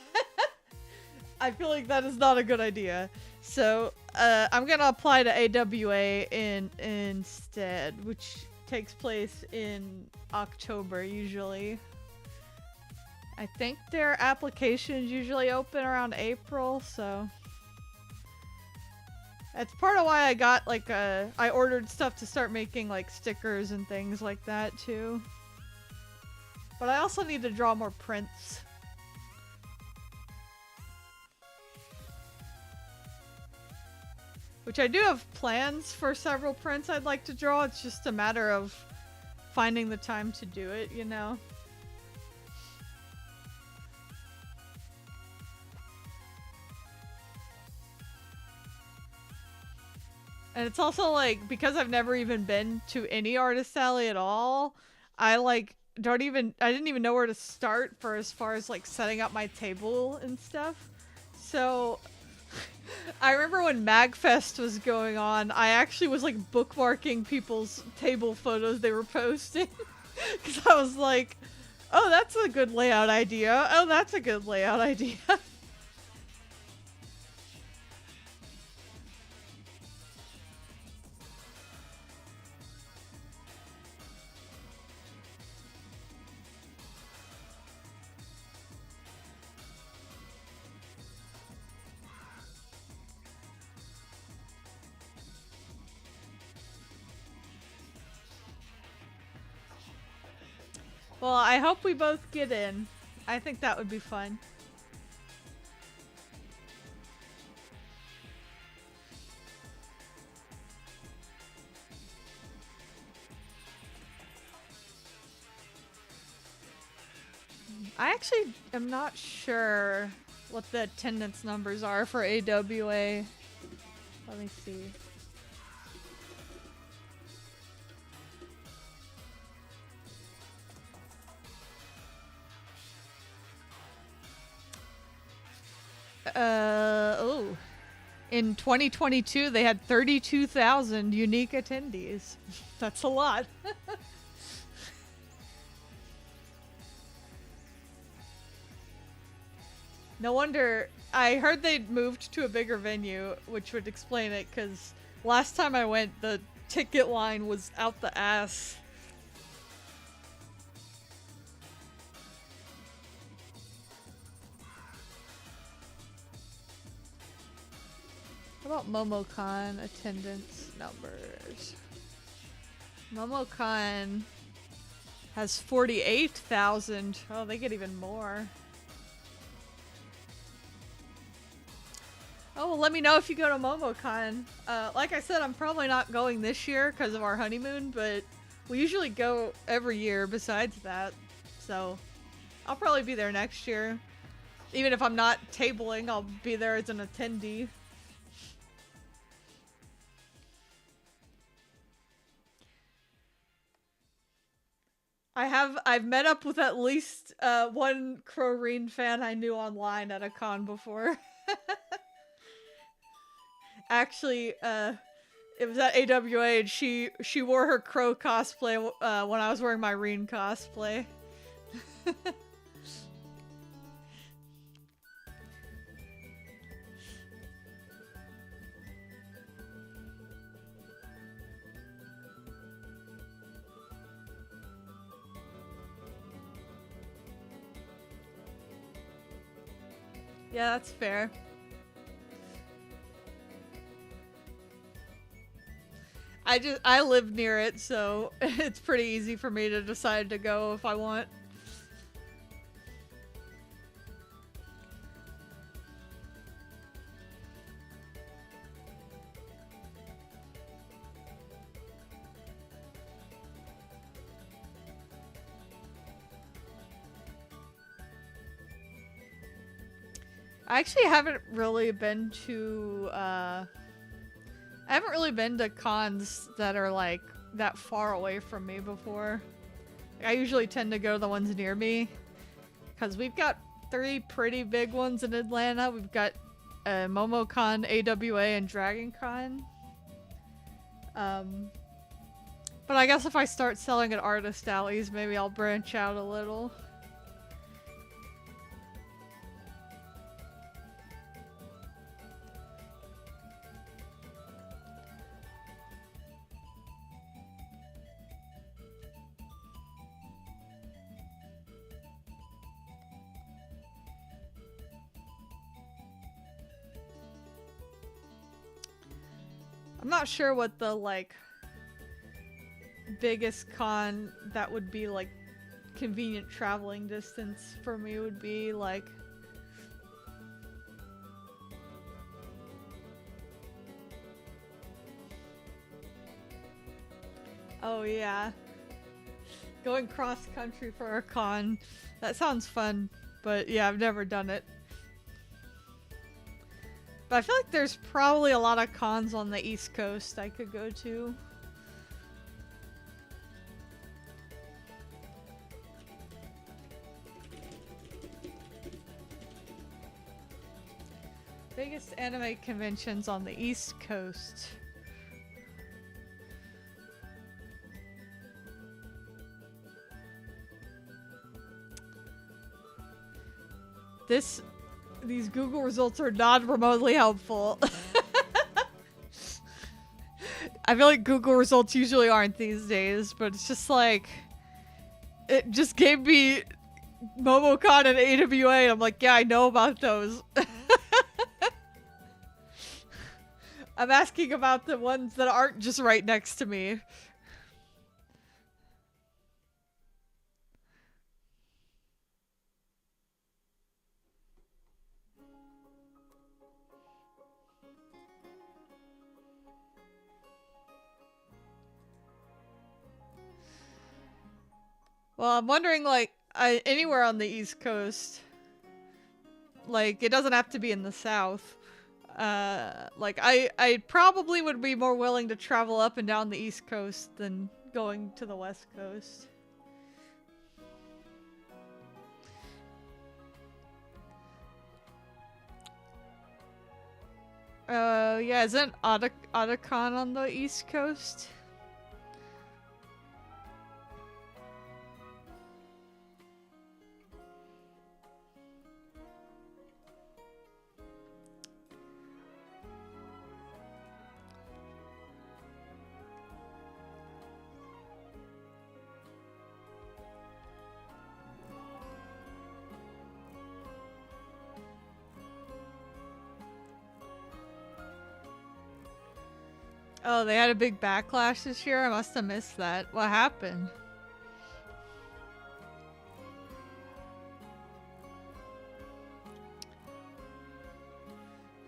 I feel like that is not a good idea. So, I'm gonna apply to AWA instead, which takes place in October usually. I think their applications usually open around April, so that's part of why I got like I ordered stuff to start making like stickers and things like that too. But I also need to draw more prints. Which I do have plans for several prints I'd like to draw. It's just a matter of finding the time to do it, you know? And it's also like, because I've never even been to any Artist Alley at all, I like I didn't even know where to start for as far as like setting up my table and stuff. So I remember when MagFest was going on, I actually was like bookmarking people's table photos they were posting. Because I was like, oh, that's a good layout idea. Oh, that's a good layout idea. Well, I hope we both get in. I think that would be fun. I actually am not sure what the attendance numbers are for AWA. Let me see. Oh. In 2022, they had 32,000 unique attendees. That's a lot. No wonder. I heard they'd moved to a bigger venue, which would explain it, because last time I went, the ticket line was out the ass. How about MomoCon attendance numbers? MomoCon has 48,000. Oh, they get even more. Oh, well, let me know if you go to MomoCon. Like I said, I'm probably not going this year because of our honeymoon, but we usually go every year besides that. So I'll probably be there next year. Even if I'm not tabling, I'll be there as an attendee. I've met up with at least one Crowreen fan I knew online at a con before. Actually, it was at AWA and she wore her Crow cosplay when I was wearing my Reen cosplay. Yeah, that's fair. I live near it, so it's pretty easy for me to decide to go if I want. I actually haven't really been to I haven't really been to cons that are like that far away from me before. I usually tend to go to the ones near me because we've got 3 pretty big ones in Atlanta. We've got MomoCon, AWA, and DragonCon. But I guess if I start selling at artist alleys, maybe I'll branch out a little. I'm not sure what the, like, biggest con that would be, like, convenient traveling distance for me would be, like... Oh, yeah. Going cross-country for a con. That sounds fun, but yeah, I've never done it. But I feel like there's probably a lot of cons on the East Coast I could go to. Biggest anime conventions on the East Coast. These Google results are not remotely helpful. I feel like Google results usually aren't these days, but it's just like... It just gave me MomoCon and AWA, and I'm like, yeah, I know about those. I'm asking about the ones that aren't just right next to me. Well, I'm wondering, like, anywhere on the East Coast. Like, it doesn't have to be in the South. Like, I probably would be more willing to travel up and down the East Coast than going to the West Coast. Yeah, isn't Otakon on the East Coast? Oh, they had a big backlash this year? I must have missed that. What happened?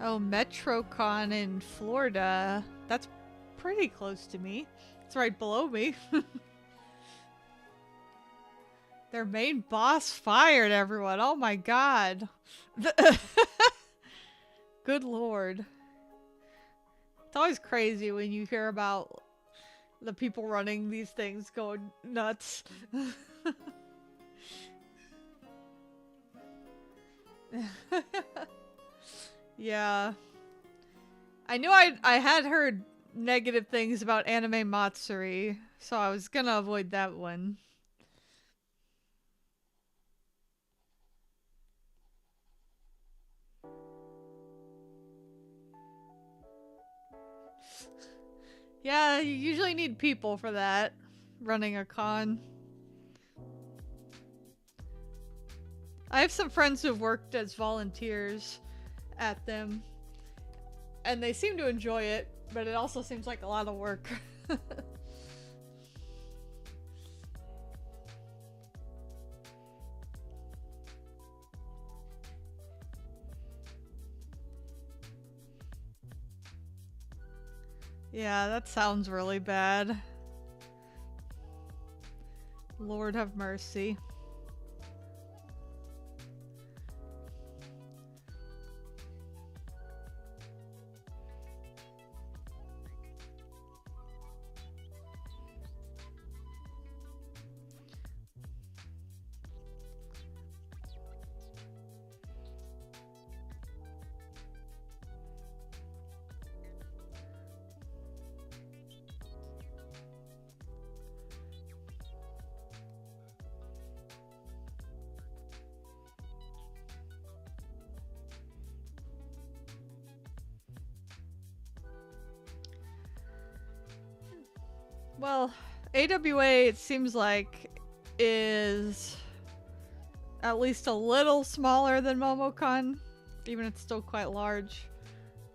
Oh, MetroCon in Florida. That's pretty close to me. It's right below me. Their main boss fired everyone. Oh my god. Good lord. It's always crazy when you hear about the people running these things going nuts. Yeah. I knew I had heard negative things about Anime Matsuri, so I was gonna avoid that one. Yeah, you usually need people for that, running a con. I have some friends who've worked as volunteers at them, and they seem to enjoy it, but it also seems like a lot of work. Yeah, that sounds really bad. Lord have mercy. Well, AWA, it seems like, is at least a little smaller than Momocon, even it's still quite large.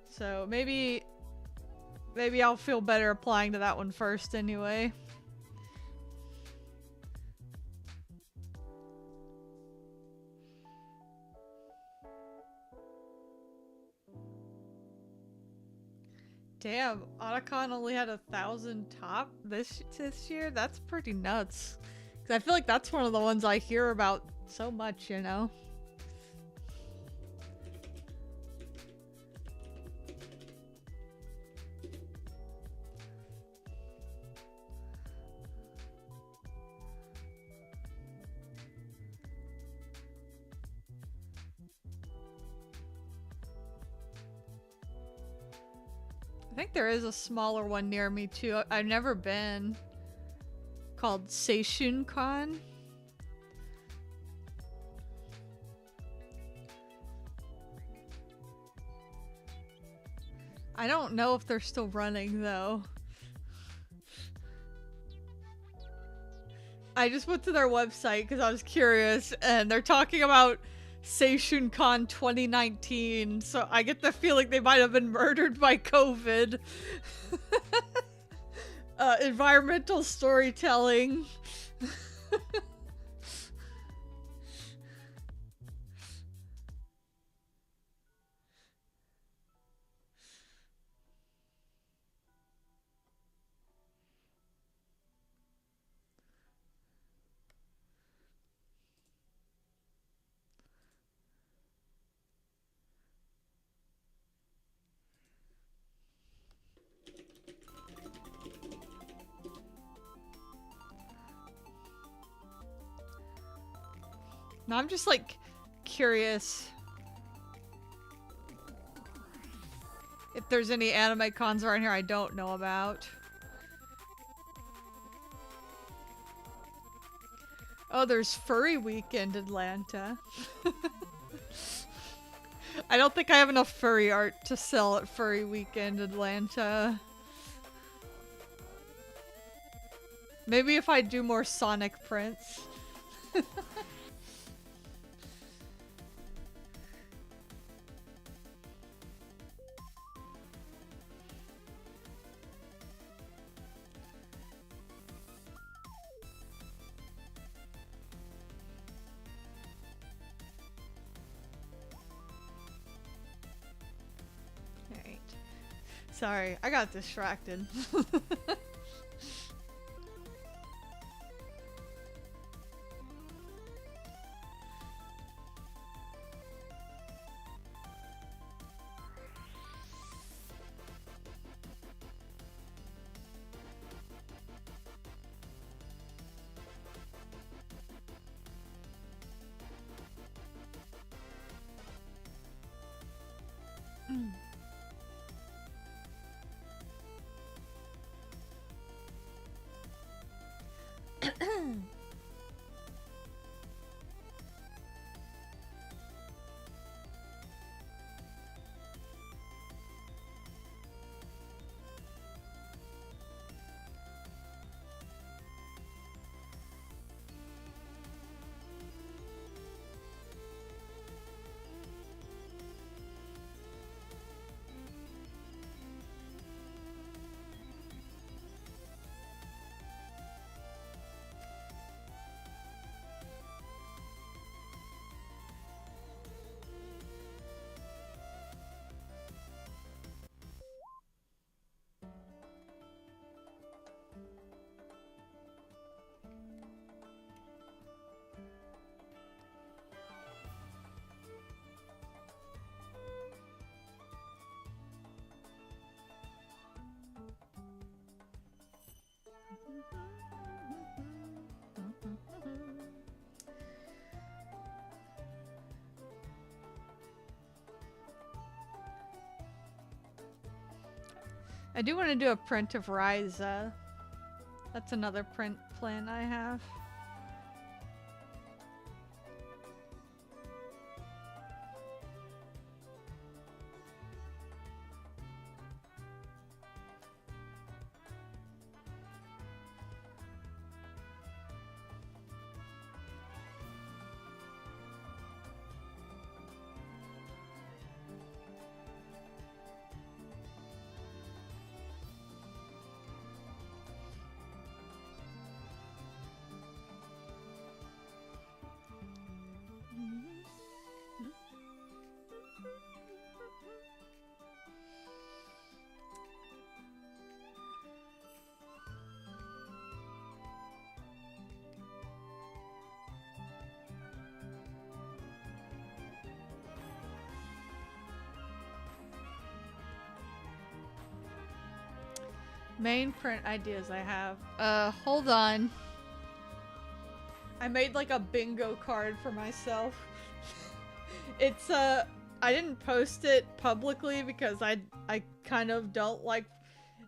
So maybe I'll feel better applying to that one first anyway. Damn, Otacon only had 1,000 top this year? That's pretty nuts. Because I feel like that's one of the ones I hear about so much, you know? I think there is a smaller one near me too. I've never been. Called Seishun Con. I don't know if they're still running though. I just went to their website because I was curious, and they're talking about Seishun Con 2019, so I get the feeling they might have been murdered by COVID. Environmental storytelling. No, I'm just like curious if there's any anime cons around here I don't know about. Oh, there's Furry Weekend Atlanta. I don't think I have enough furry art to sell at Furry Weekend Atlanta. Maybe if I do more Sonic prints. Alright. Sorry, I got distracted. I do want to do a print of Ryza. That's another print plan I have. Main print ideas I have. Hold on. I made like a bingo card for myself. It's I didn't post it publicly because I kind of don't like.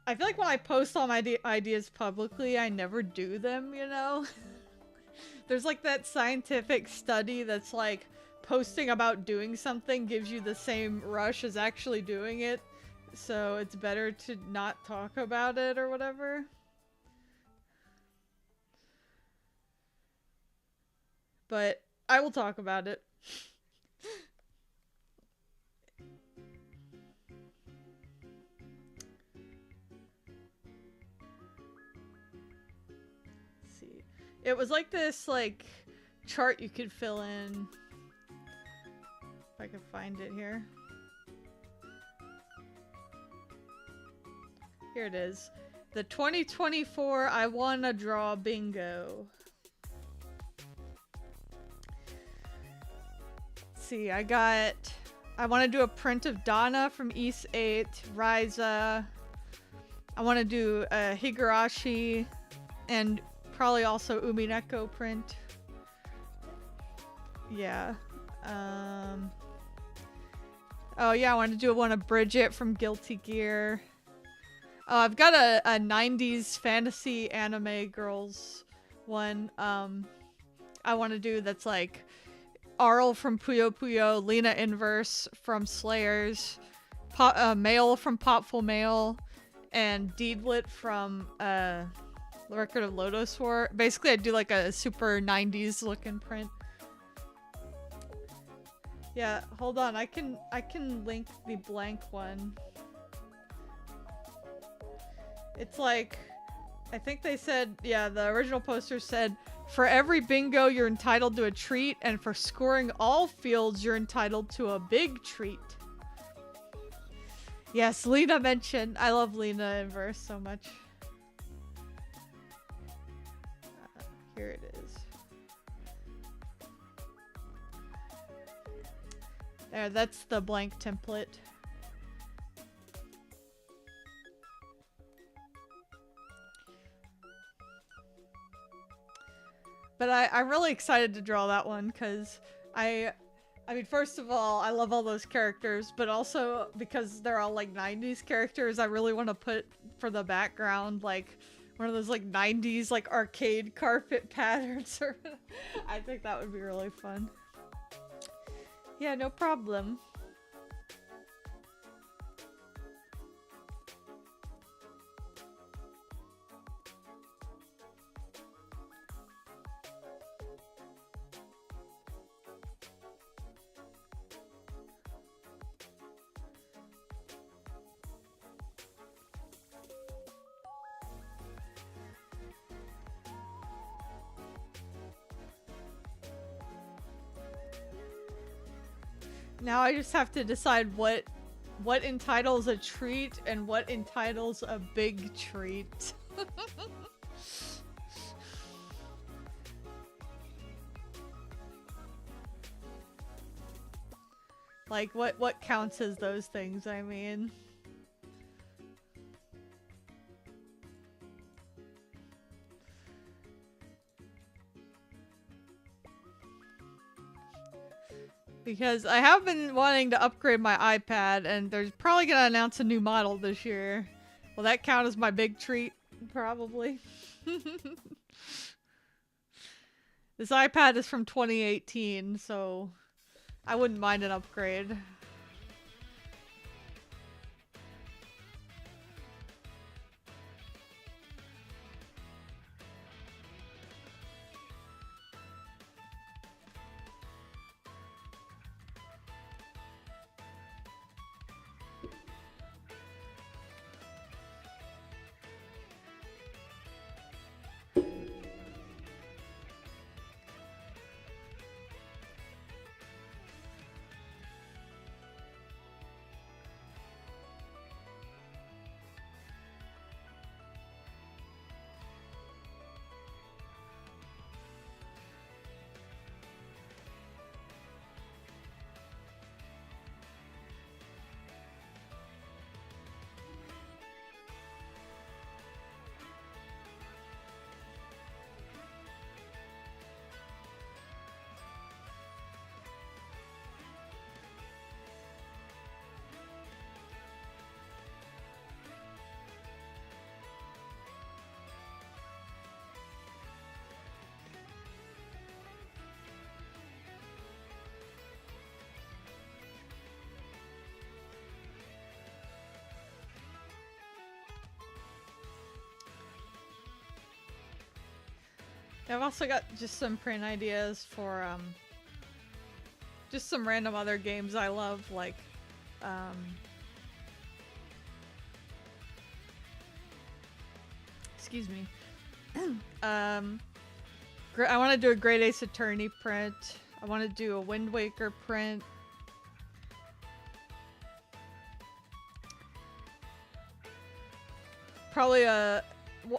I feel like when I post all my ideas publicly, I never do them, you know? There's like that scientific study that's like posting about doing something gives you the same rush as actually doing it. So it's better to not talk about it or whatever. But I will talk about it. Let's see. It was like this like chart you could fill in. If I can find it here. Here it is. The 2024 I Wanna Draw Bingo. Let's see, I want to do a print of Donna from East 8, Ryza. I want to do a Higurashi, and probably also Umineko print. Yeah. Oh yeah, I want to do one of Bridget from Guilty Gear. Oh, I've got a 90s fantasy anime girls one I want to do that's like Arl from Puyo Puyo, Lena Inverse from Slayers, Male from Popful Mail, and Deedlit from The Record of Lodos War. Basically, I do like a super 90s looking print. Yeah, hold on. I can link the blank one. It's like, I think they said, yeah, the original poster said, for every bingo you're entitled to a treat, and for scoring all fields you're entitled to a big treat. Yes, Lena mentioned. I love Lena Inverse so much. Here it is. There, that's the blank template. But I'm really excited to draw that one because I mean, first of all, I love all those characters, but also because they're all like 90s characters, I really want to put for the background like one of those like 90s like arcade carpet patterns. I think that would be really fun. Yeah, no problem. Now I just have to decide what entitles a treat and what entitles a big treat. Like what counts as those things, I mean. Because I have been wanting to upgrade my iPad, and they're probably gonna announce a new model this year. Will that count as my big treat? Probably. This iPad is from 2018, so I wouldn't mind an upgrade. I've also got just some print ideas for just some random other games I love, like excuse me. I want to do a Great Ace Attorney print. I want to do a Wind Waker print. Probably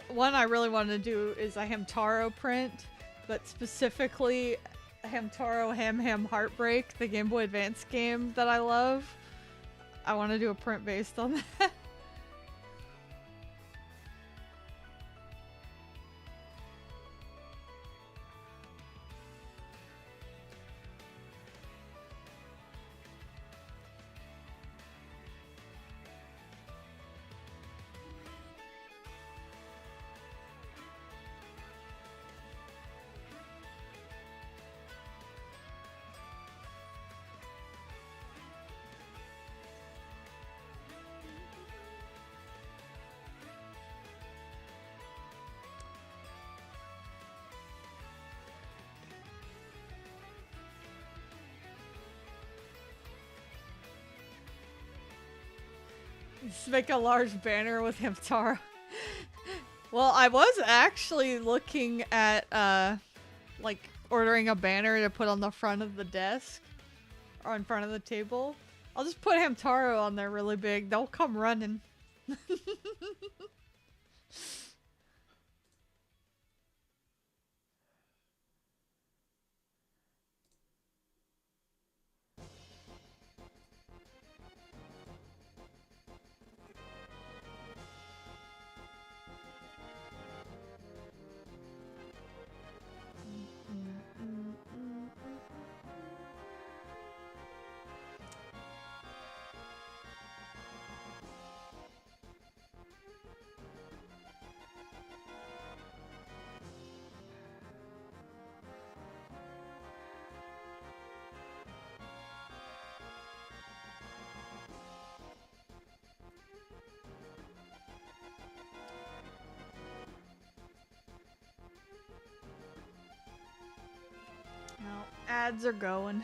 one I really want to do is a Hamtaro print, but specifically Hamtaro Ham Ham Heartbreak, the Game Boy Advance game that I love. I want to do a print based on that. Just make a large banner with Hamtaro. Well, I was actually looking at like ordering a banner to put on the front of the desk or in front of the table. I'll just put Hamtaro on there really big. They'll come running. No, ads are going.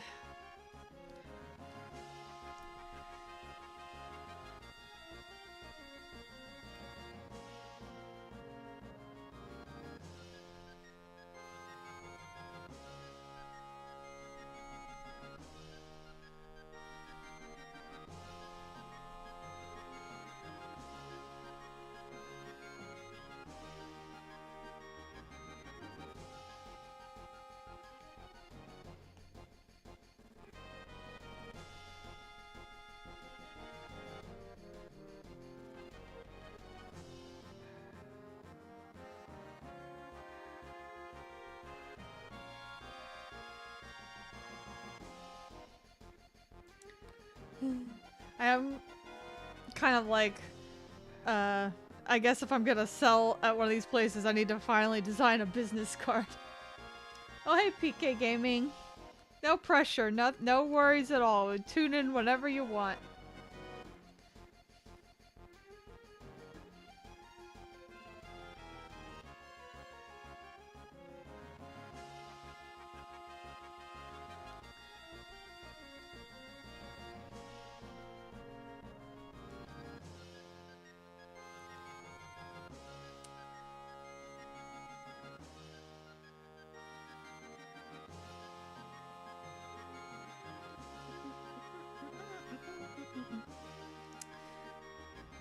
I am kind of like I guess if I'm gonna sell at one of these places, I need to finally design a business card. Oh, hey, PK Gaming. No pressure, no worries at all. Tune in whenever you want.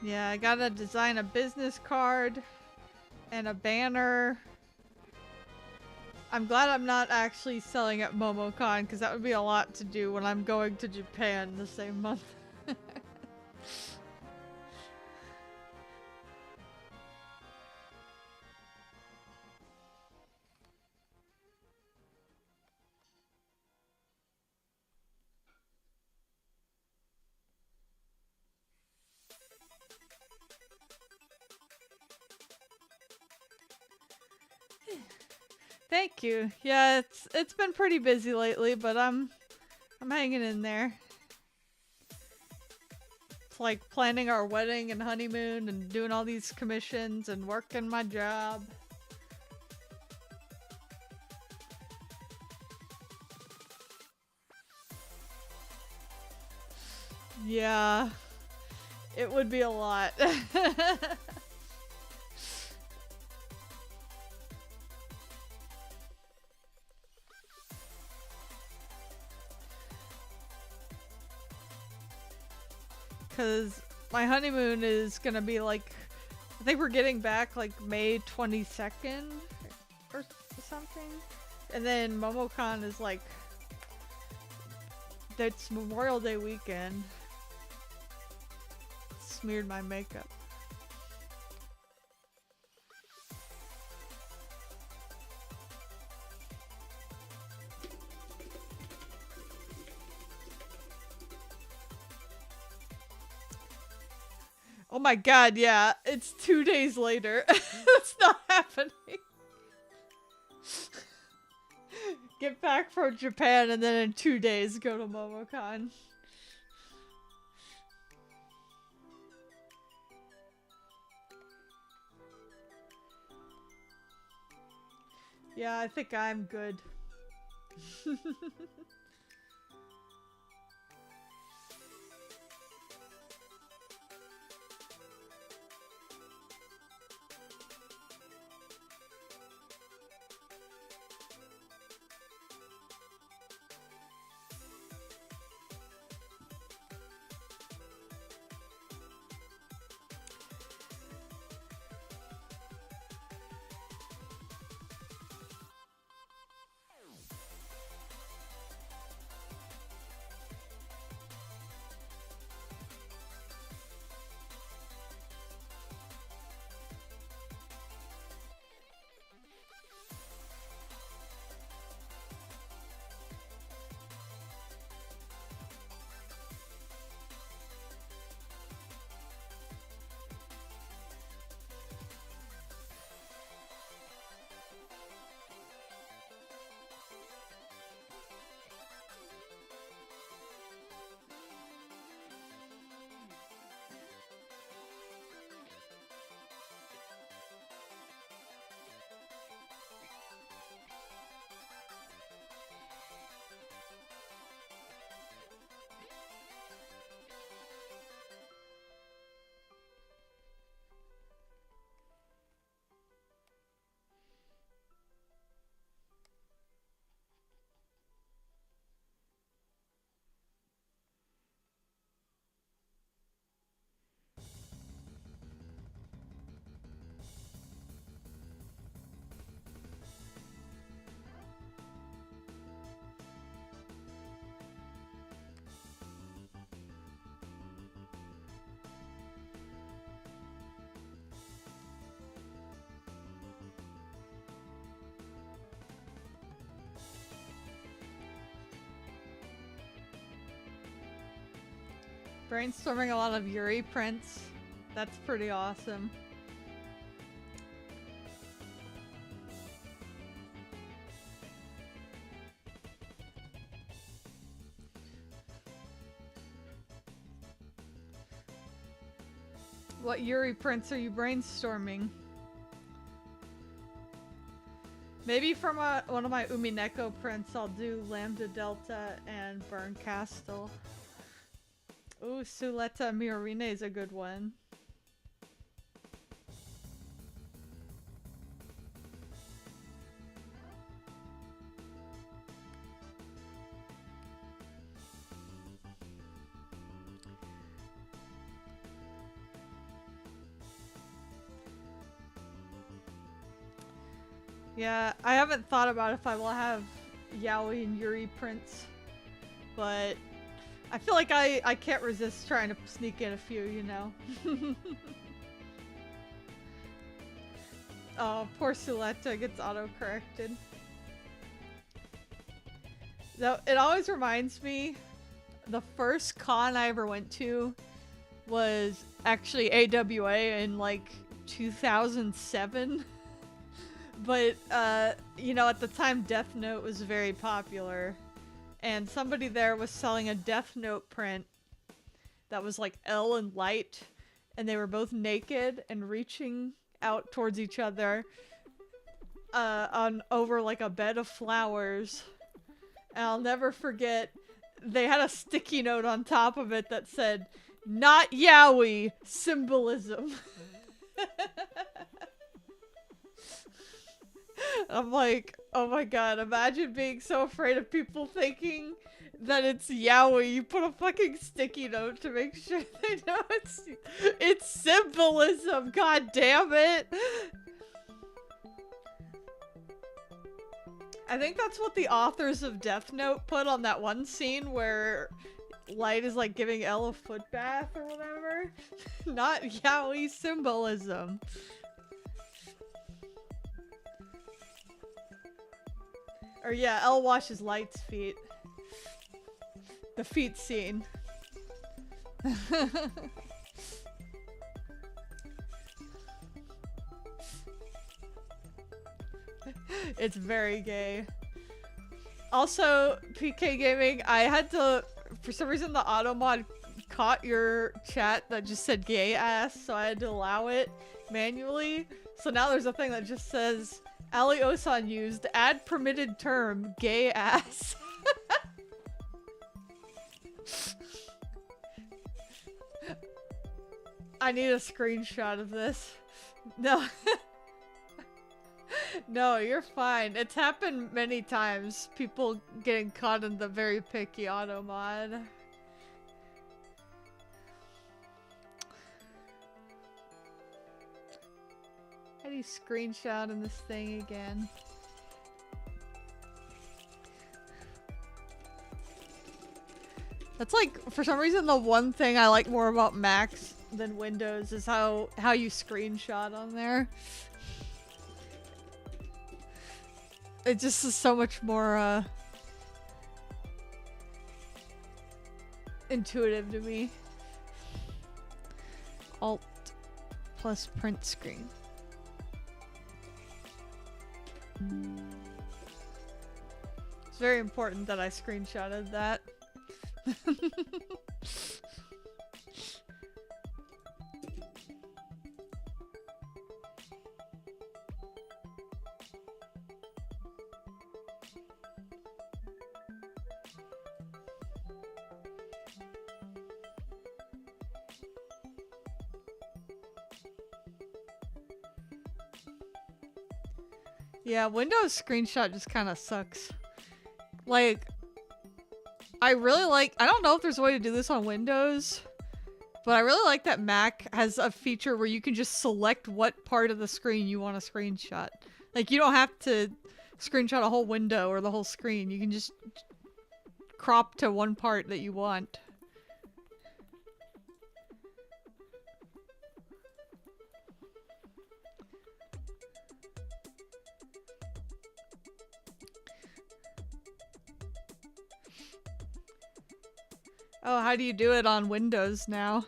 Yeah, I gotta design a business card and a banner. I'm glad I'm not actually selling at MomoCon, because that would be a lot to do when I'm going to Japan the same month. Thank you. Yeah, it's been pretty busy lately, but I'm hanging in there. It's like planning our wedding and honeymoon and doing all these commissions and working my job. Yeah, it would be a lot. Because my honeymoon is gonna be like, I think we're getting back like May 22nd or something. And then MomoCon is like, that's Memorial Day weekend. Smeared my makeup. Oh my god, yeah, it's 2 days later. It's not happening. Get back from Japan and then in 2 days go to MomoCon. Yeah, I think I'm good. Brainstorming a lot of Yuri prints. That's pretty awesome. What Yuri prints are you brainstorming? Maybe from one of my Umineko prints, I'll do Lambda Delta and Burn Castle. Ooh, Suleta Miorine is a good one. Yeah, I haven't thought about if I will have Yaoi and Yuri prints, but I feel like I can't resist trying to sneak in a few, you know? Oh, poor Suleta gets auto-corrected. Though, it always reminds me, the first con I ever went to was actually AWA in like 2007. But, you know, at the time Death Note was very popular. And somebody there was selling a Death Note print that was like L and Light. And they were both naked and reaching out towards each other over like a bed of flowers. And I'll never forget, they had a sticky note on top of it that said, "Not yaoi, symbolism." I'm like, oh my god, imagine being so afraid of people thinking that it's yaoi. You put a fucking sticky note to make sure they know it's symbolism, god damn it. I think that's what the authors of Death Note put on that one scene where Light is like giving Elle a foot bath or whatever. Not yaoi, symbolism. Or yeah, Elle washes Light's feet. The feet scene. It's very gay. Also, PK Gaming, I had to, for some reason the auto mod caught your chat that just said gay ass, so I had to allow it manually. So now there's a thing that just says, Ali Osan used, add permitted term, gay ass. I need a screenshot of this. No. No, you're fine. It's happened many times. People getting caught in the very picky auto mod. How do you screenshot in this thing again? That's like, for some reason, the one thing I like more about Macs than Windows is how you screenshot on there. It just is so much more, intuitive to me. Alt plus print screen. It's very important that I screenshotted that. Yeah, Windows screenshot just kind of sucks. Like, I really like, I don't know if there's a way to do this on Windows, but I really like that Mac has a feature where you can just select what part of the screen you want to screenshot. Like, you don't have to screenshot a whole window or the whole screen. You can just crop to one part that you want. Oh, how do you do it on Windows now?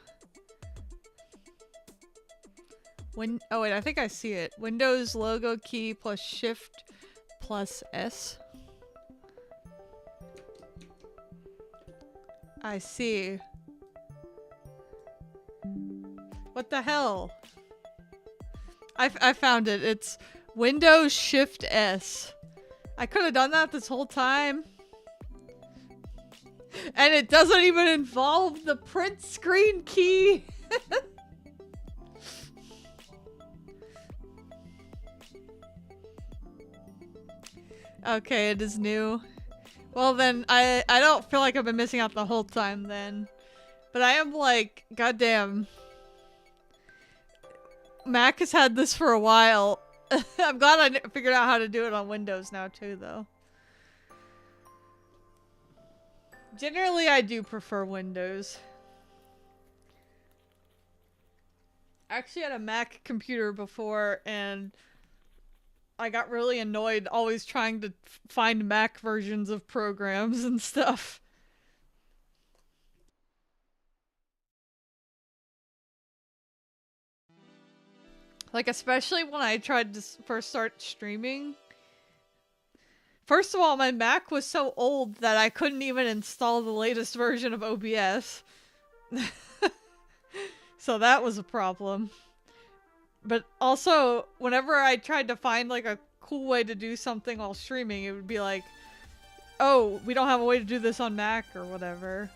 Oh wait, I think I see it. Windows logo key plus Shift plus S. I see. What the hell? I found it. It's Windows Shift S. I could have done that this whole time. And it doesn't even involve the print screen key. Okay, it is new. Well then, I don't feel like I've been missing out the whole time then. But I am like, goddamn. Mac has had this for a while. I'm glad I figured out how to do it on Windows now too, though. Generally, I do prefer Windows. I actually had a Mac computer before, and I got really annoyed always trying to find Mac versions of programs and stuff. Like, especially when I tried to first start streaming. First of all, my Mac was so old that I couldn't even install the latest version of OBS. So that was a problem. But also, whenever I tried to find like a cool way to do something while streaming, it would be like, oh, we don't have a way to do this on Mac or whatever.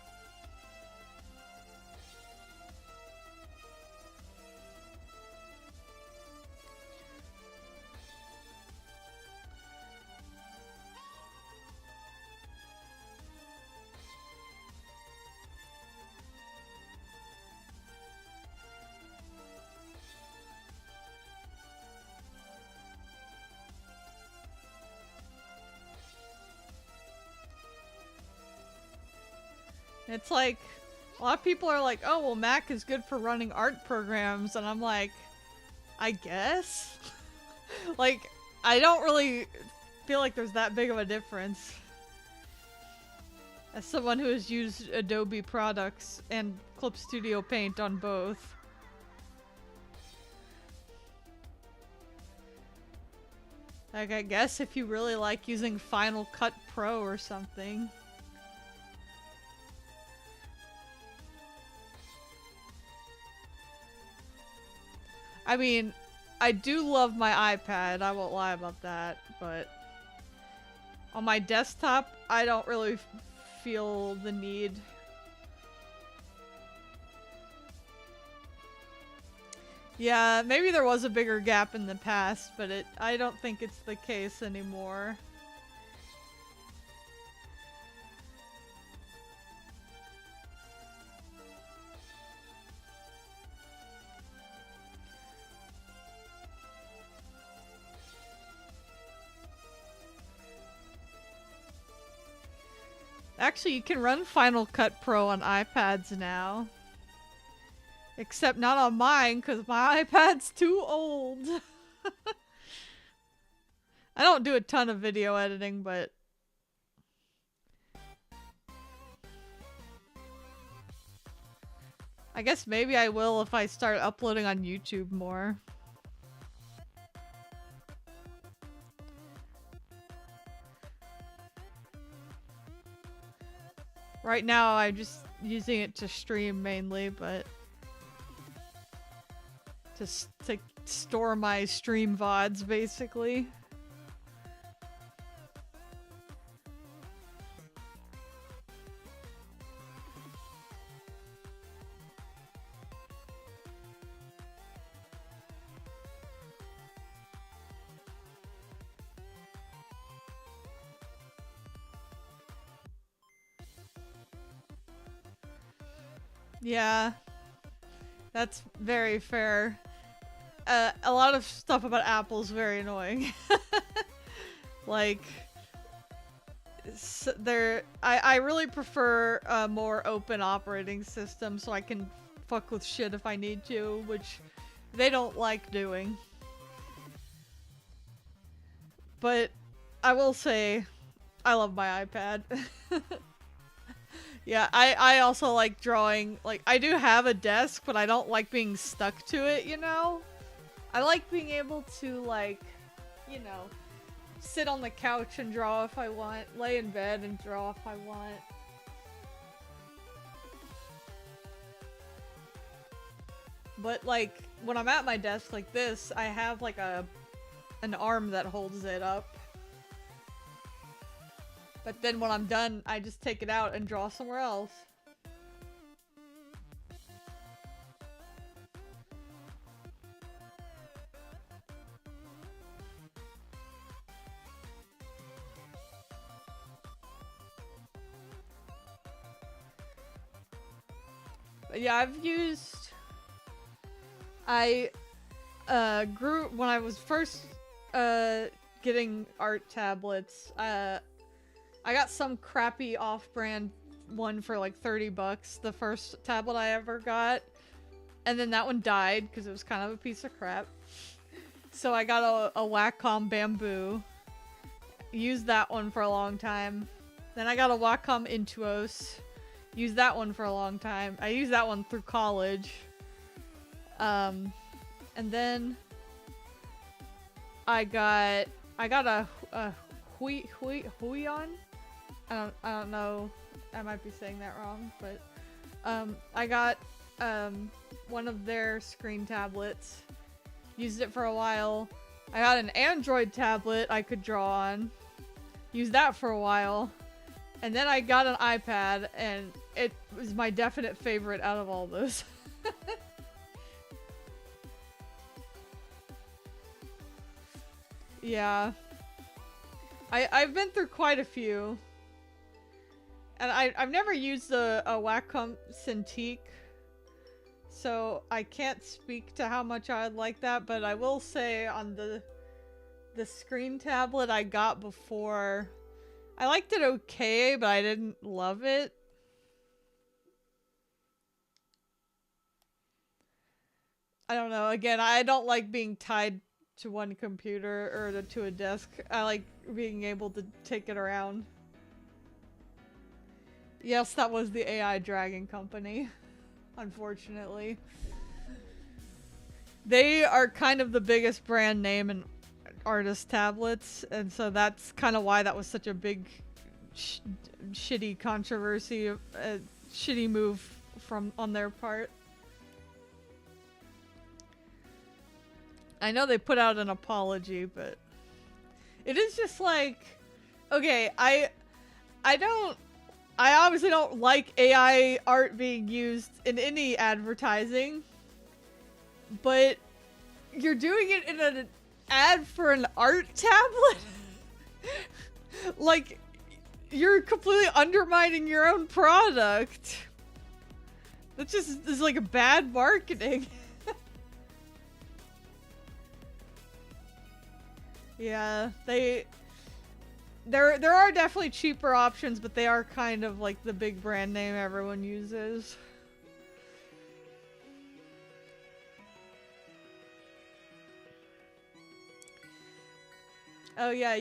It's like, a lot of people are like, oh, well, Mac is good for running art programs, and I'm like, I guess? Like, I don't really feel like there's that big of a difference. As someone who has used Adobe products and Clip Studio Paint on both. Like, I guess if you really like using Final Cut Pro or something. I mean, I do love my iPad, I won't lie about that, but on my desktop, I don't really feel the need. Yeah, maybe there was a bigger gap in the past, but I don't think it's the case anymore. Actually, you can run Final Cut Pro on iPads now. Except not on mine, because my iPad's too old. I don't do a ton of video editing, but... I guess maybe I will if I start uploading on YouTube more. Right now, I'm just using it to stream mainly, but... Just to store my stream VODs, basically. Yeah, that's very fair. A lot of stuff about Apple's very annoying. Like, I really prefer a more open operating system so I can fuck with shit if I need to, which they don't like doing. But I will say, I love my iPad. Yeah, I also like drawing. Like, I do have a desk, but I don't like being stuck to it, you know? I like being able to, like, you know, sit on the couch and draw if I want, lay in bed and draw if I want. But, like, when I'm at my desk like this, I have, like, an arm that holds it up. But then when I'm done, I just take it out and draw somewhere else. But yeah, I've used... I grew when I was first getting art tablets. I got some crappy off-brand one for like $30, the first tablet I ever got, and then that one died because it was kind of a piece of crap. So I got a Wacom Bamboo. Used that one for a long time. Then I got a Wacom Intuos. Used that one for a long time. I used that one through college. And then I got a Huion. I don't know. I might be saying that wrong, but I got one of their screen tablets. Used it for a while. I got an Android tablet I could draw on. Used that for a while. And then I got an iPad, and it was my definite favorite out of all those. Yeah. I've been through quite a few. And I've never used a Wacom Cintiq, so I can't speak to how much I'd like that, but I will say on the screen tablet I got before, I liked it okay, but I didn't love it. I don't know, again, I don't like being tied to one computer or to a desk. I like being able to take it around. Yes, that was the AI Dragon Company, unfortunately. They are kind of the biggest brand name in artist tablets, and so that's kind of why that was such a big shitty controversy, a shitty move on their part. I know they put out an apology, but it is just like, okay, I obviously don't like AI art being used in any advertising, but you're doing it in an ad for an art tablet? Like, you're completely undermining your own product. That just is like a bad marketing. Yeah, there are definitely cheaper options, but they are kind of like the big brand name everyone uses. Oh yeah,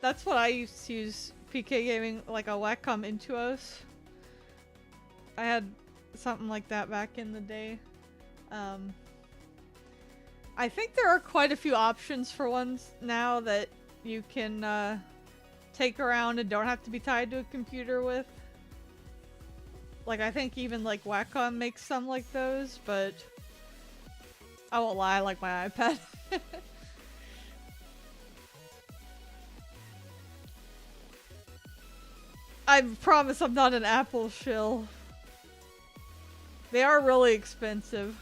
that's what I used to use PK gaming, like a Wacom Intuos. I had something like that back in the day. I think there are quite a few options for ones now that you can take around and don't have to be tied to a computer with. Like, I think even like Wacom makes some like those, but I won't lie, I like my iPad. I promise I'm not an Apple shill. They are really expensive.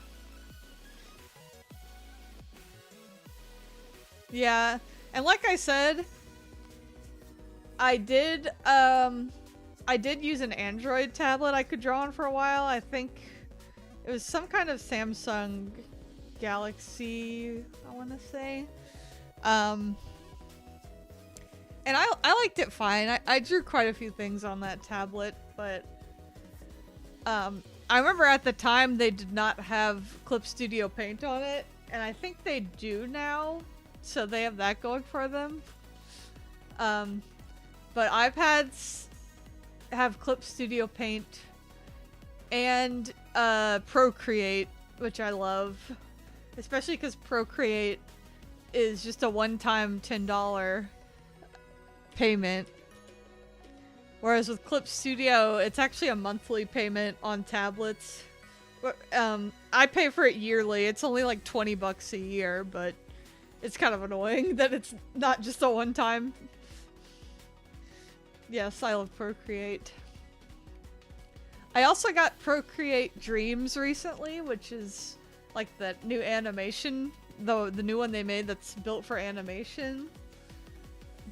Yeah, and like I said, I did use an Android tablet I could draw on for a while. I think it was some kind of Samsung Galaxy, I want to say. And I liked it fine. I drew quite a few things on that tablet, but I remember at the time they did not have Clip Studio Paint on it, and I think they do now, so they have that going for them. But iPads have Clip Studio Paint and Procreate, which I love. Especially because Procreate is just a one-time $10 payment. Whereas with Clip Studio, it's actually a monthly payment on tablets. I pay for it yearly. It's only like $20 a year, but it's kind of annoying that it's not just a one-time. Yes, I love Procreate. I also got Procreate Dreams recently, which is like the new animation, the new one they made that's built for animation.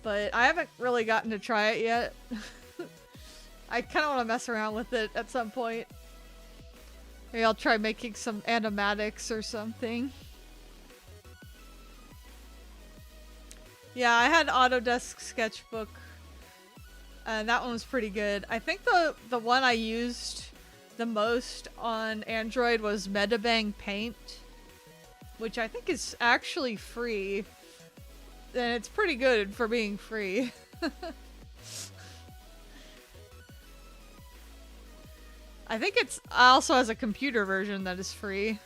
But I haven't really gotten to try it yet. I kind of want to mess around with it at some point. Maybe I'll try making some animatics or something. Yeah, I had Autodesk Sketchbook. And that one was pretty good. I think the one I used the most on Android was Metabang Paint, which I think is actually free. And it's pretty good for being free. I think it also has a computer version that is free.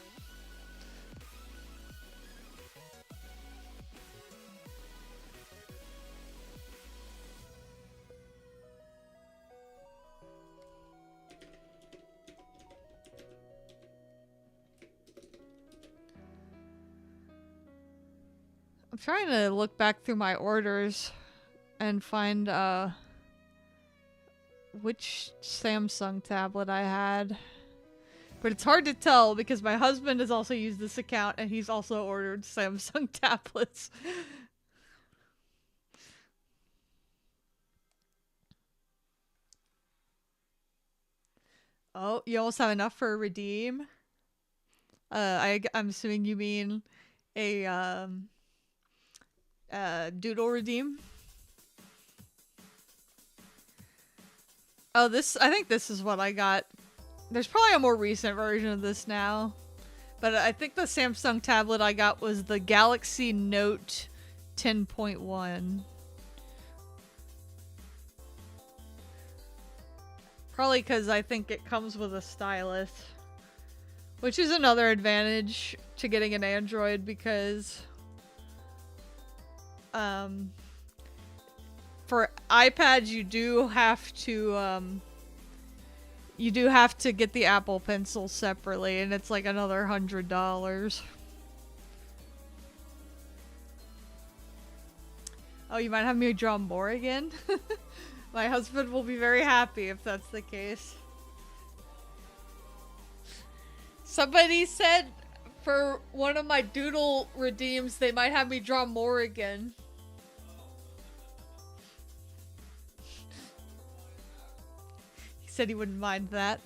I'm trying to look back through my orders and find which Samsung tablet I had. But it's hard to tell because my husband has also used this account and he's also ordered Samsung tablets. Oh, you almost have enough for a redeem? I'm assuming you mean a doodle redeem? Oh, I think this is what I got. There's probably a more recent version of this now. But I think the Samsung tablet I got was the Galaxy Note 10.1. Probably because I think it comes with a stylus. Which is another advantage to getting an Android because for iPads you do have to get the Apple Pencil separately, and it's like another $100. Oh, you might have me draw more again? My husband will be very happy if that's the case. Somebody said for one of my doodle redeems they might have me draw more again. He said he wouldn't mind that.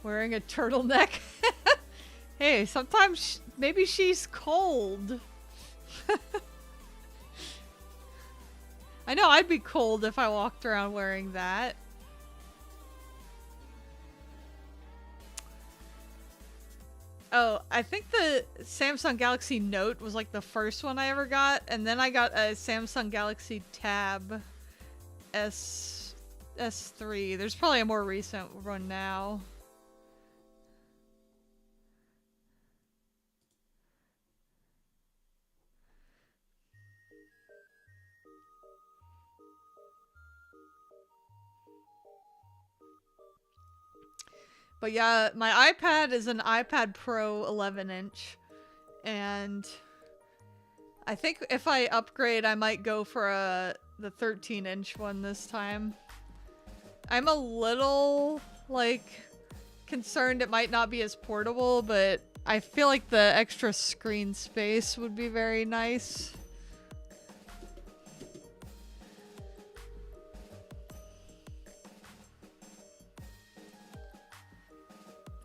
Wearing a turtleneck? Hey, sometimes maybe she's cold. I know I'd be cold if I walked around wearing that. Oh, I think the Samsung Galaxy Note was like the first one I ever got, and then I got a Samsung Galaxy Tab S3. There's probably a more recent one now. But yeah, my iPad is an iPad Pro 11-inch, and I think if I upgrade, I might go for the 13-inch one this time. I'm a little, like, concerned it might not be as portable, but I feel like the extra screen space would be very nice.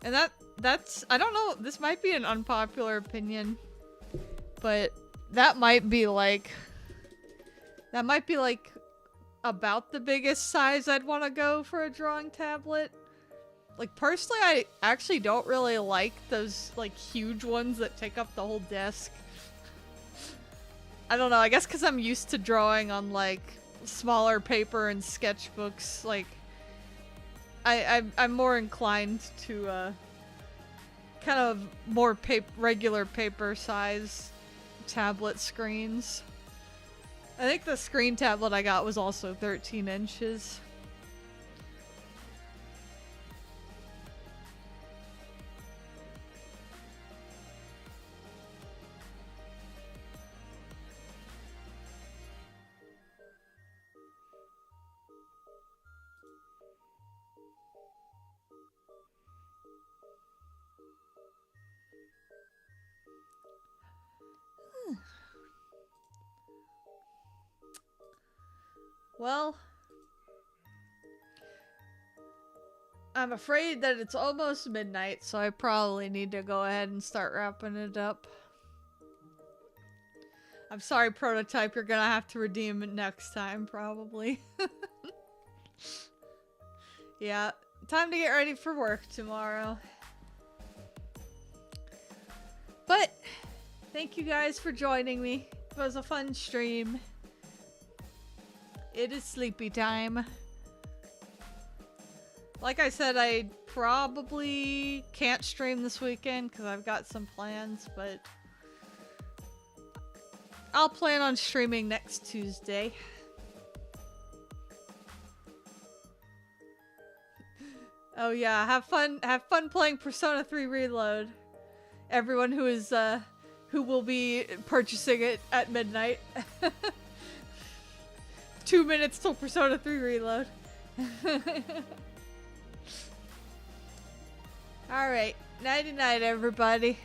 And that's, I don't know, this might be an unpopular opinion, but that might be like That might be like about the biggest size I'd want to go for a drawing tablet. Like personally, I actually don't really like those like huge ones that take up the whole desk. I don't know, I guess because I'm used to drawing on like smaller paper and sketchbooks, like I'm more inclined to kind of more regular paper size tablet screens. I think the screen tablet I got was also 13 inches. Well, I'm afraid that it's almost midnight, so I probably need to go ahead and start wrapping it up. I'm sorry, Prototype, you're gonna have to redeem it next time, probably. Yeah, time to get ready for work tomorrow. But, thank you guys for joining me. It was a fun stream. It is sleepy time. Like I said, I probably can't stream this weekend because I've got some plans, but I'll plan on streaming next Tuesday. Oh yeah, have fun playing Persona 3 Reload. Everyone who is who will be purchasing it at midnight. 2 minutes till Persona 3 Reload. Alright, nighty night everybody.